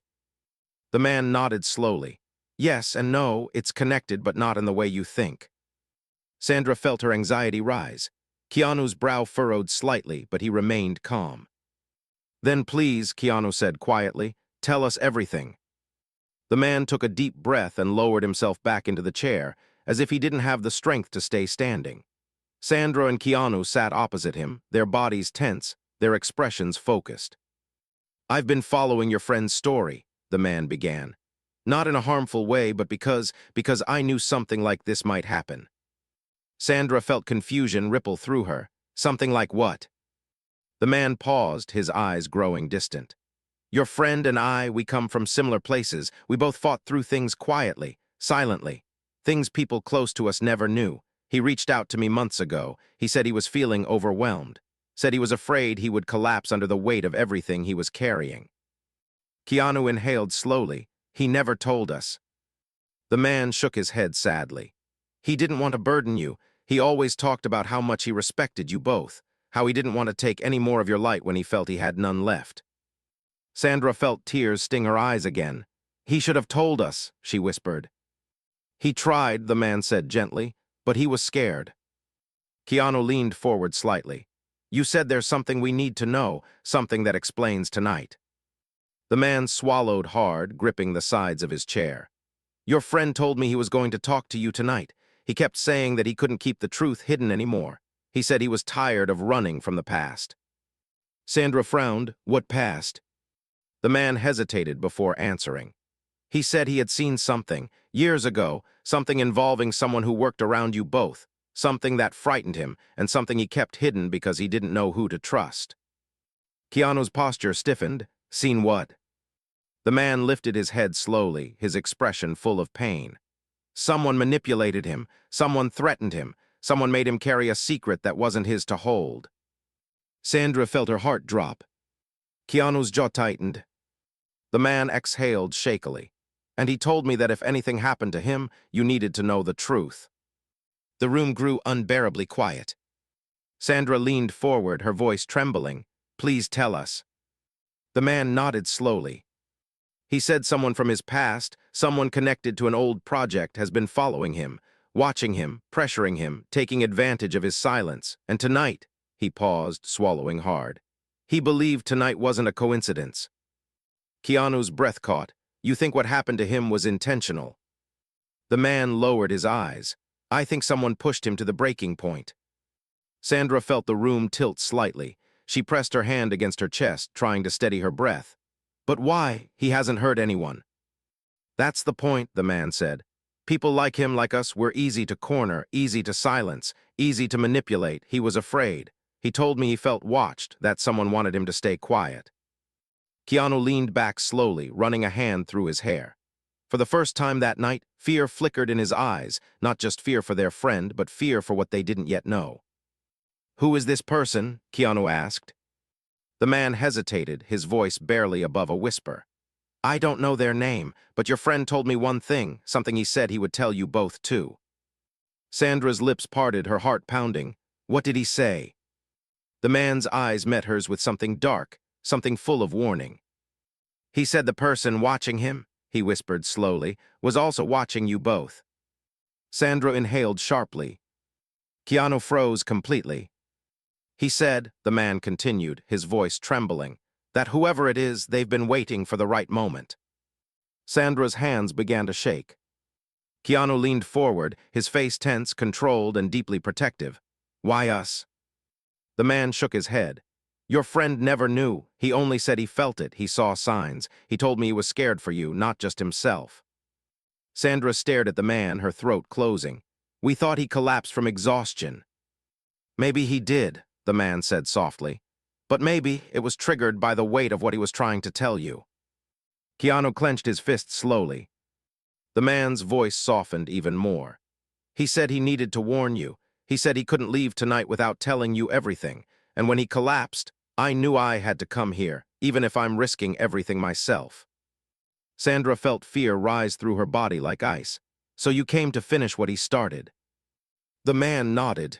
The man nodded slowly. "Yes and no, it's connected but not in the way you think." Sandra felt her anxiety rise. Keanu's brow furrowed slightly, but he remained calm. "Then please," Keanu said quietly, "tell us everything." The man took a deep breath and lowered himself back into the chair, as if he didn't have the strength to stay standing. Sandra and Keanu sat opposite him, their bodies tense, their expressions focused. "I've been following your friend's story," the man began. "Not in a harmful way, but because I knew something like this might happen." Sandra felt confusion ripple through her. Something like what? The man paused, his eyes growing distant. "Your friend and I, we come from similar places. We both fought through things quietly, silently. Things people close to us never knew. He reached out to me months ago. He said he was feeling overwhelmed. Said he was afraid he would collapse under the weight of everything he was carrying." Keanu inhaled slowly. "He never told us." The man shook his head sadly. "He didn't want to burden you. He always talked about how much he respected you both, how he didn't want to take any more of your light when he felt he had none left." Sandra felt tears sting her eyes again. "He should have told us," she whispered. "He tried," the man said gently, "but he was scared." Keanu leaned forward slightly. "You said there's something we need to know, something that explains tonight." The man swallowed hard, gripping the sides of his chair. "Your friend told me he was going to talk to you tonight. He kept saying that he couldn't keep the truth hidden anymore. He said he was tired of running from the past." Sandra frowned. "What past?" The man hesitated before answering. "He said he had seen something, years ago, something involving someone who worked around you both, something that frightened him, and something he kept hidden because he didn't know who to trust." Keanu's posture stiffened. Seen what? The man lifted his head slowly, his expression full of pain. Someone manipulated him. Someone threatened him. Someone made him carry a secret that wasn't his to hold. Sandra felt her heart drop. Keanu's jaw tightened. The man exhaled shakily. And he told me that if anything happened to him, you needed to know the truth. The room grew unbearably quiet. Sandra leaned forward, her voice trembling. Please tell us. The man nodded slowly. He said someone from his past, someone connected to an old project, has been following him, watching him, pressuring him, taking advantage of his silence. And tonight, he paused, swallowing hard. He believed tonight wasn't a coincidence. Keanu's breath caught. You think what happened to him was intentional? The man lowered his eyes. I think someone pushed him to the breaking point. Sandra felt the room tilt slightly. She pressed her hand against her chest, trying to steady her breath. But why? He hasn't hurt anyone. That's the point, the man said. People like him, like us, were easy to corner, easy to silence, easy to manipulate. He was afraid. He told me he felt watched, that someone wanted him to stay quiet. Keanu leaned back slowly, running a hand through his hair. For the first time that night, fear flickered in his eyes, not just fear for their friend, but fear for what they didn't yet know. Who is this person? Keanu asked. The man hesitated, his voice barely above a whisper. I don't know their name, but your friend told me one thing, something he said he would tell you both too. Sandra's lips parted, her heart pounding. What did he say? The man's eyes met hers with something dark, something full of warning. He said the person watching him, he whispered slowly, was also watching you both. Sandra inhaled sharply. Keanu froze completely. He said, the man continued, his voice trembling, that whoever it is, they've been waiting for the right moment. Sandra's hands began to shake. Keanu leaned forward, his face tense, controlled, and deeply protective. Why us? The man shook his head. Your friend never knew. He only said he felt it, he saw signs. He told me he was scared for you, not just himself. Sandra stared at the man, her throat closing. We thought he collapsed from exhaustion. Maybe he did, the man said softly. But maybe it was triggered by the weight of what he was trying to tell you. Keanu clenched his fist slowly. The man's voice softened even more. He said he needed to warn you. He said he couldn't leave tonight without telling you everything. And when he collapsed, I knew I had to come here, even if I'm risking everything myself. Sandra felt fear rise through her body like ice. So you came to finish what he started. The man nodded.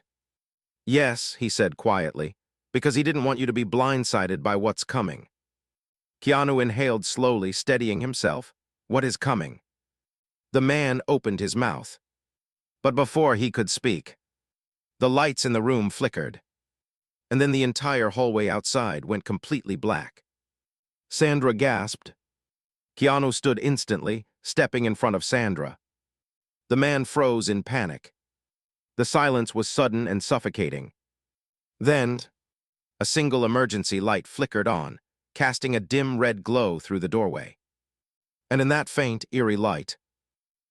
Yes, he said quietly, because he didn't want you to be blindsided by what's coming. Keanu inhaled slowly, steadying himself. What is coming? The man opened his mouth. But before he could speak, the lights in the room flickered, and then the entire hallway outside went completely black. Sandra gasped. Keanu stood instantly, stepping in front of Sandra. The man froze in panic. The silence was sudden and suffocating. Then, a single emergency light flickered on, casting a dim red glow through the doorway. And in that faint, eerie light,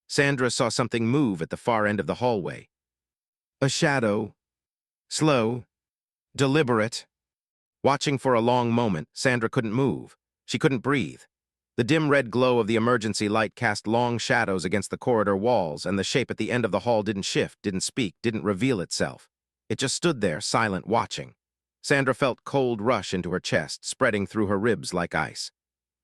Sandra saw something move at the far end of the hallway. A shadow. Slow. Deliberate. Watching for a long moment, Sandra couldn't move. She couldn't breathe. The dim red glow of the emergency light cast long shadows against the corridor walls, and the shape at the end of the hall didn't shift, didn't speak, didn't reveal itself. It just stood there, silent, watching. Sandra felt cold rush into her chest, spreading through her ribs like ice.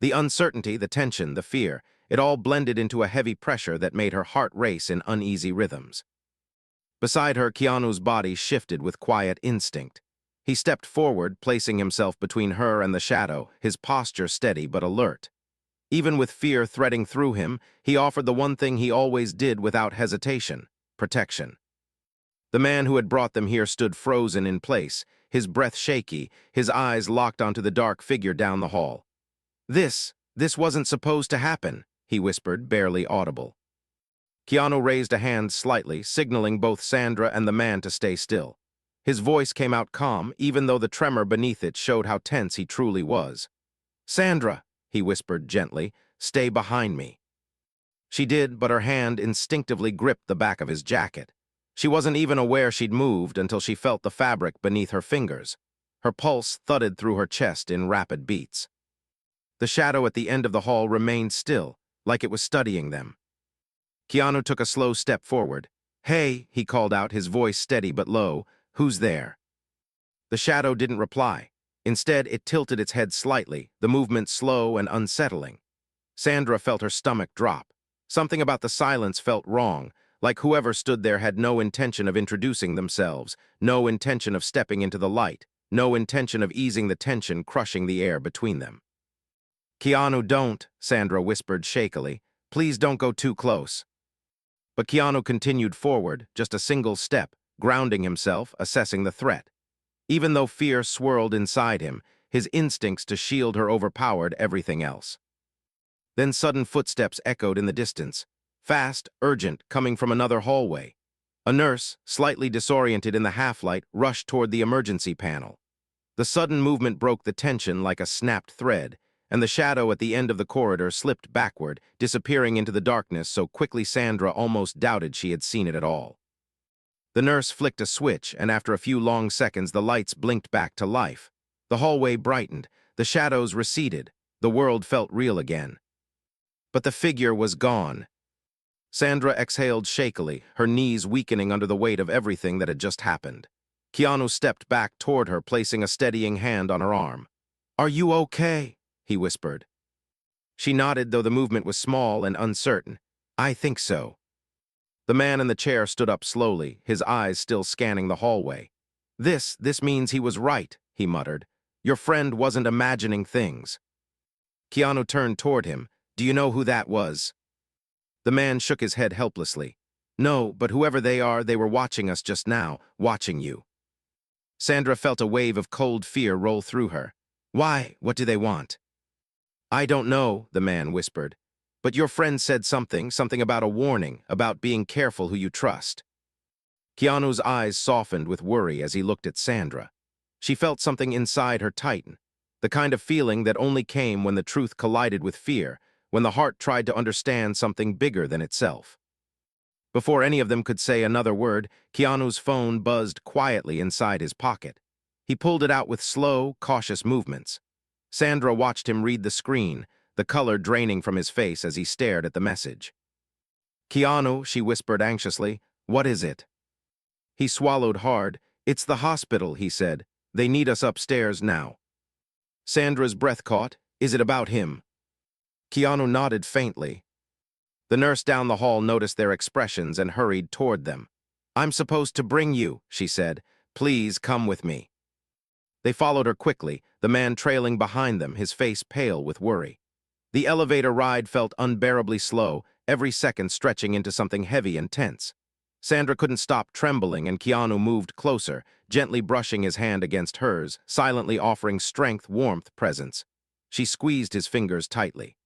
The uncertainty, the tension, the fear, it all blended into a heavy pressure that made her heart race in uneasy rhythms. Beside her, Keanu's body shifted with quiet instinct. He stepped forward, placing himself between her and the shadow, his posture steady but alert. Even with fear threading through him, he offered the one thing he always did without hesitation: protection. The man who had brought them here stood frozen in place, his breath shaky, his eyes locked onto the dark figure down the hall. This wasn't supposed to happen, he whispered, barely audible. Keanu raised a hand slightly, signaling both Sandra and the man to stay still. His voice came out calm, even though the tremor beneath it showed how tense he truly was. Sandra, he whispered gently, stay behind me. She did, but her hand instinctively gripped the back of his jacket. She wasn't even aware she'd moved until she felt the fabric beneath her fingers. Her pulse thudded through her chest in rapid beats. The shadow at the end of the hall remained still, like it was studying them. Keanu took a slow step forward. "Hey," he called out, his voice steady but low. "Who's there?" The shadow didn't reply. Instead, it tilted its head slightly, the movement slow and unsettling. Sandra felt her stomach drop. Something about the silence felt wrong, like whoever stood there had no intention of introducing themselves, no intention of stepping into the light, no intention of easing the tension crushing the air between them. "Keanu, don't," Sandra whispered shakily. "Please don't go too close." But Keanu continued forward, just a single step, grounding himself, assessing the threat. Even though fear swirled inside him, his instincts to shield her overpowered everything else. Then sudden footsteps echoed in the distance, fast, urgent, coming from another hallway. A nurse, slightly disoriented in the half-light, rushed toward the emergency panel. The sudden movement broke the tension like a snapped thread, and the shadow at the end of the corridor slipped backward, disappearing into the darkness so quickly Sandra almost doubted she had seen it at all. The nurse flicked a switch, and after a few long seconds the lights blinked back to life. The hallway brightened, the shadows receded, the world felt real again. But the figure was gone. Sandra exhaled shakily, her knees weakening under the weight of everything that had just happened. Keanu stepped back toward her, placing a steadying hand on her arm. "Are you okay?" he whispered. She nodded, though the movement was small and uncertain. "I think so." The man in the chair stood up slowly, his eyes still scanning the hallway. This means he was right," he muttered. "Your friend wasn't imagining things." Keanu turned toward him. "Do you know who that was?" The man shook his head helplessly. "No, but whoever they are, they were watching us just now, watching you." Sandra felt a wave of cold fear roll through her. "Why? What do they want?" "I don't know," the man whispered. "But your friend said something about a warning, about being careful who you trust." Keanu's eyes softened with worry as he looked at Sandra. She felt something inside her tighten, the kind of feeling that only came when the truth collided with fear, when the heart tried to understand something bigger than itself. Before any of them could say another word, Keanu's phone buzzed quietly inside his pocket. He pulled it out with slow, cautious movements. Sandra watched him read the screen, the color draining from his face as he stared at the message. "Keanu," she whispered anxiously, "what is it?" He swallowed hard. "It's the hospital," he said. "They need us upstairs now." Sandra's breath caught. "Is it about him?" Keanu nodded faintly. The nurse down the hall noticed their expressions and hurried toward them. "I'm supposed to bring you," she said. "Please come with me." They followed her quickly, the man trailing behind them, his face pale with worry. The elevator ride felt unbearably slow, every second stretching into something heavy and tense. Sandra couldn't stop trembling, and Keanu moved closer, gently brushing his hand against hers, silently offering strength, warmth, presence. She squeezed his fingers tightly.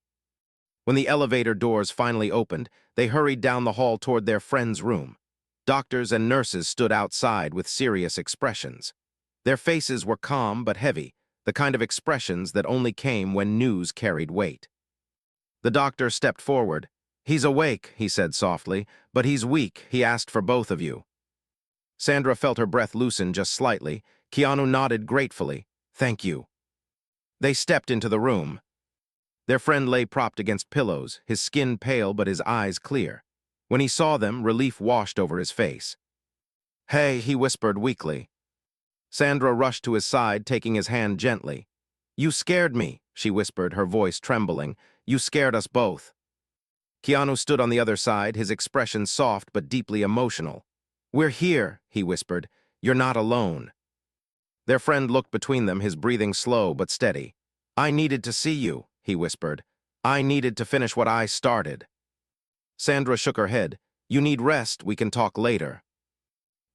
When the elevator doors finally opened, they hurried down the hall toward their friend's room. Doctors and nurses stood outside with serious expressions. Their faces were calm but heavy, the kind of expressions that only came when news carried weight. The doctor stepped forward. "He's awake," he said softly, "but he's weak. He asked for both of you." Sandra felt her breath loosen just slightly. Keanu nodded gratefully. "Thank you." They stepped into the room. Their friend lay propped against pillows, his skin pale but his eyes clear. When he saw them, relief washed over his face. "Hey," he whispered weakly. Sandra rushed to his side, taking his hand gently. "You scared me," she whispered, her voice trembling. "You scared us both." Keanu stood on the other side, his expression soft but deeply emotional. "We're here," he whispered. "You're not alone." Their friend looked between them, his breathing slow but steady. "I needed to see you," he whispered. "I needed to finish what I started." Sandra shook her head. "You need rest, we can talk later."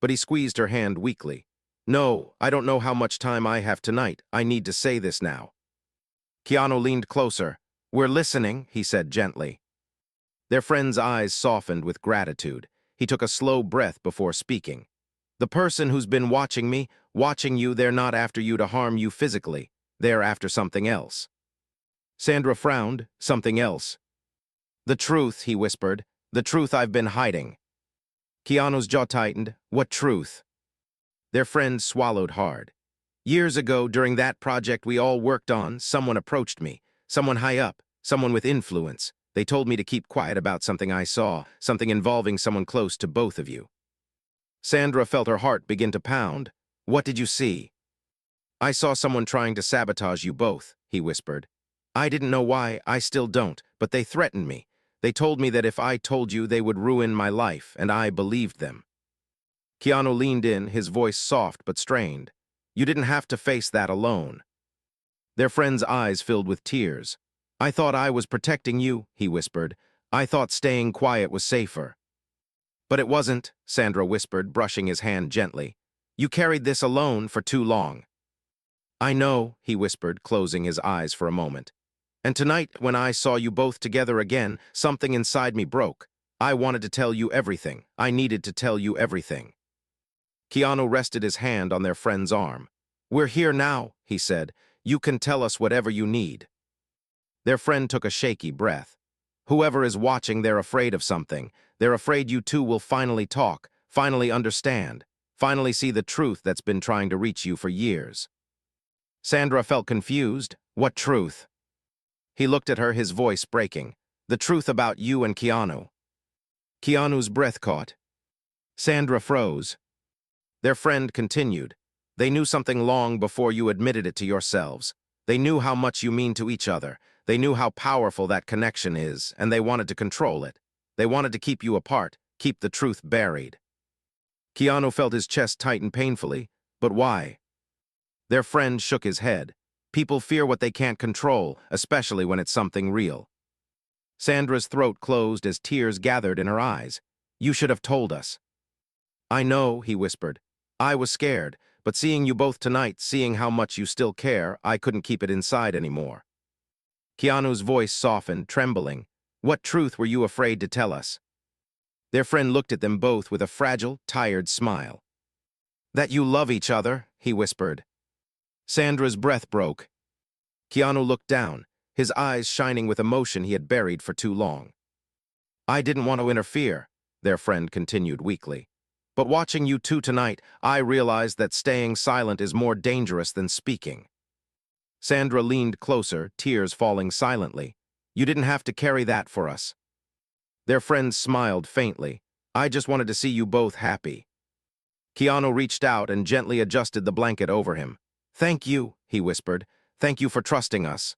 But he squeezed her hand weakly. "No, I don't know how much time I have tonight. I need to say this now." Keanu leaned closer. "We're listening," he said gently. Their friend's eyes softened with gratitude. He took a slow breath before speaking. "The person who's been watching me, watching you, they're not after you to harm you physically. They're after something else." Sandra frowned. "Something else?" "The truth," he whispered. "The truth I've been hiding." Keanu's jaw tightened. "What truth?" Their friend swallowed hard. Years ago, during that project we all worked on, someone approached me, someone high up, someone with influence. They told me to keep quiet about something I saw, something involving someone close to both of you. Sandra felt her heart begin to pound. What did you see? I saw someone trying to sabotage you both, he whispered. I didn't know why, I still don't, but they threatened me. They told me that if I told you, they would ruin my life, and I believed them. Keanu leaned in, his voice soft but strained. You didn't have to face that alone. Their friend's eyes filled with tears. I thought I was protecting you, he whispered. I thought staying quiet was safer. But it wasn't, Sandra whispered, brushing his hand gently. You carried this alone for too long. I know, he whispered, closing his eyes for a moment. And tonight, when I saw you both together again, something inside me broke. I wanted to tell you everything. I needed to tell you everything. Keanu rested his hand on their friend's arm. We're here now, he said. You can tell us whatever you need. Their friend took a shaky breath. Whoever is watching, they're afraid of something. They're afraid you two will finally talk, finally understand, finally see the truth that's been trying to reach you for years. Sandra felt confused. What truth? He looked at her, his voice breaking. The truth about you and Keanu. Keanu's breath caught. Sandra froze. Their friend continued. They knew something long before you admitted it to yourselves. They knew how much you mean to each other. They knew how powerful that connection is, and they wanted to control it. They wanted to keep you apart, keep the truth buried. Keanu felt his chest tighten painfully. But why? Their friend shook his head. People fear what they can't control, especially when it's something real. Sandra's throat closed as tears gathered in her eyes. You should have told us. I know, he whispered. I was scared, but seeing you both tonight, seeing how much you still care, I couldn't keep it inside anymore. Keanu's voice softened, trembling. What truth were you afraid to tell us? Their friend looked at them both with a fragile, tired smile. That you love each other, he whispered. Sandra's breath broke. Keanu looked down, his eyes shining with emotion he had buried for too long. I didn't want to interfere, their friend continued weakly. But watching you two tonight, I realized that staying silent is more dangerous than speaking. Sandra leaned closer, tears falling silently. You didn't have to carry that for us. Their friend smiled faintly. I just wanted to see you both happy. Keanu reached out and gently adjusted the blanket over him. Thank you, he whispered. Thank you for trusting us.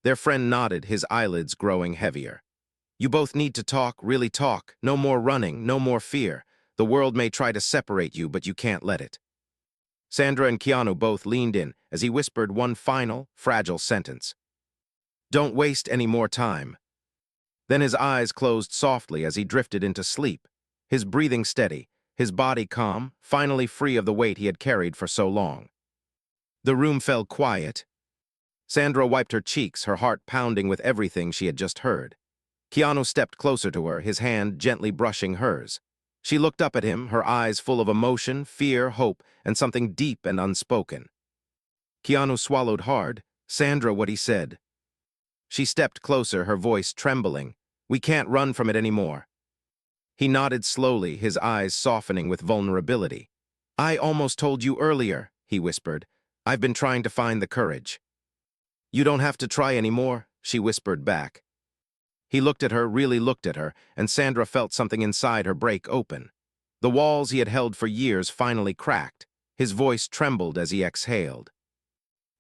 Their friend nodded, his eyelids growing heavier. You both need to talk, really talk. No more running, no more fear. The world may try to separate you, but you can't let it. Sandra and Keanu both leaned in as he whispered one final, fragile sentence. Don't waste any more time. Then his eyes closed softly as he drifted into sleep, his breathing steady, his body calm, finally free of the weight he had carried for so long. The room fell quiet. Sandra wiped her cheeks, her heart pounding with everything she had just heard. Keanu stepped closer to her, his hand gently brushing hers. She looked up at him, her eyes full of emotion, fear, hope, and something deep and unspoken. Keanu swallowed hard. Sandra, what he said. She stepped closer, her voice trembling. We can't run from it anymore. He nodded slowly, his eyes softening with vulnerability. I almost told you earlier, he whispered. I've been trying to find the courage. You don't have to try anymore, she whispered back. He looked at her, really looked at her, and Sandra felt something inside her break open. The walls he had held for years finally cracked. His voice trembled as he exhaled.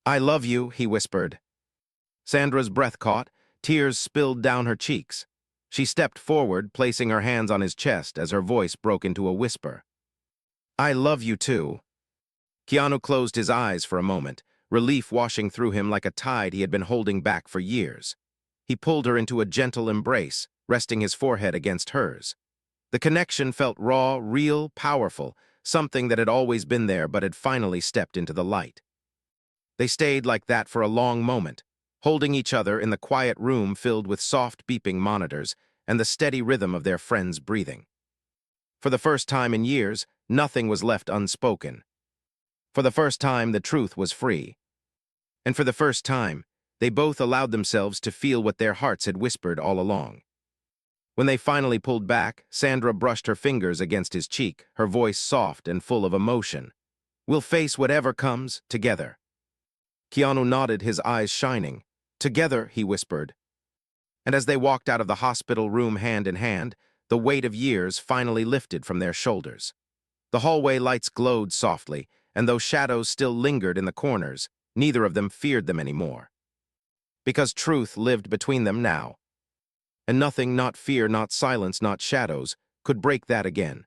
I love you, he whispered. Sandra's breath caught, tears spilled down her cheeks. She stepped forward, placing her hands on his chest as her voice broke into a whisper. I love you too. Keanu closed his eyes for a moment, relief washing through him like a tide he had been holding back for years. He pulled her into a gentle embrace, resting his forehead against hers. The connection felt raw, real, powerful, something that had always been there but had finally stepped into the light. They stayed like that for a long moment, holding each other in the quiet room filled with soft beeping monitors and the steady rhythm of their friends' breathing. For the first time in years, nothing was left unspoken. For the first time, the truth was free. And for the first time, they both allowed themselves to feel what their hearts had whispered all along. When they finally pulled back, Sandra brushed her fingers against his cheek, her voice soft and full of emotion. We'll face whatever comes, together. Keanu nodded, his eyes shining. Together, he whispered. And as they walked out of the hospital room hand in hand, the weight of years finally lifted from their shoulders. The hallway lights glowed softly, and though shadows still lingered in the corners, neither of them feared them anymore. Because truth lived between them now. And nothing, not fear, not silence, not shadows, could break that again.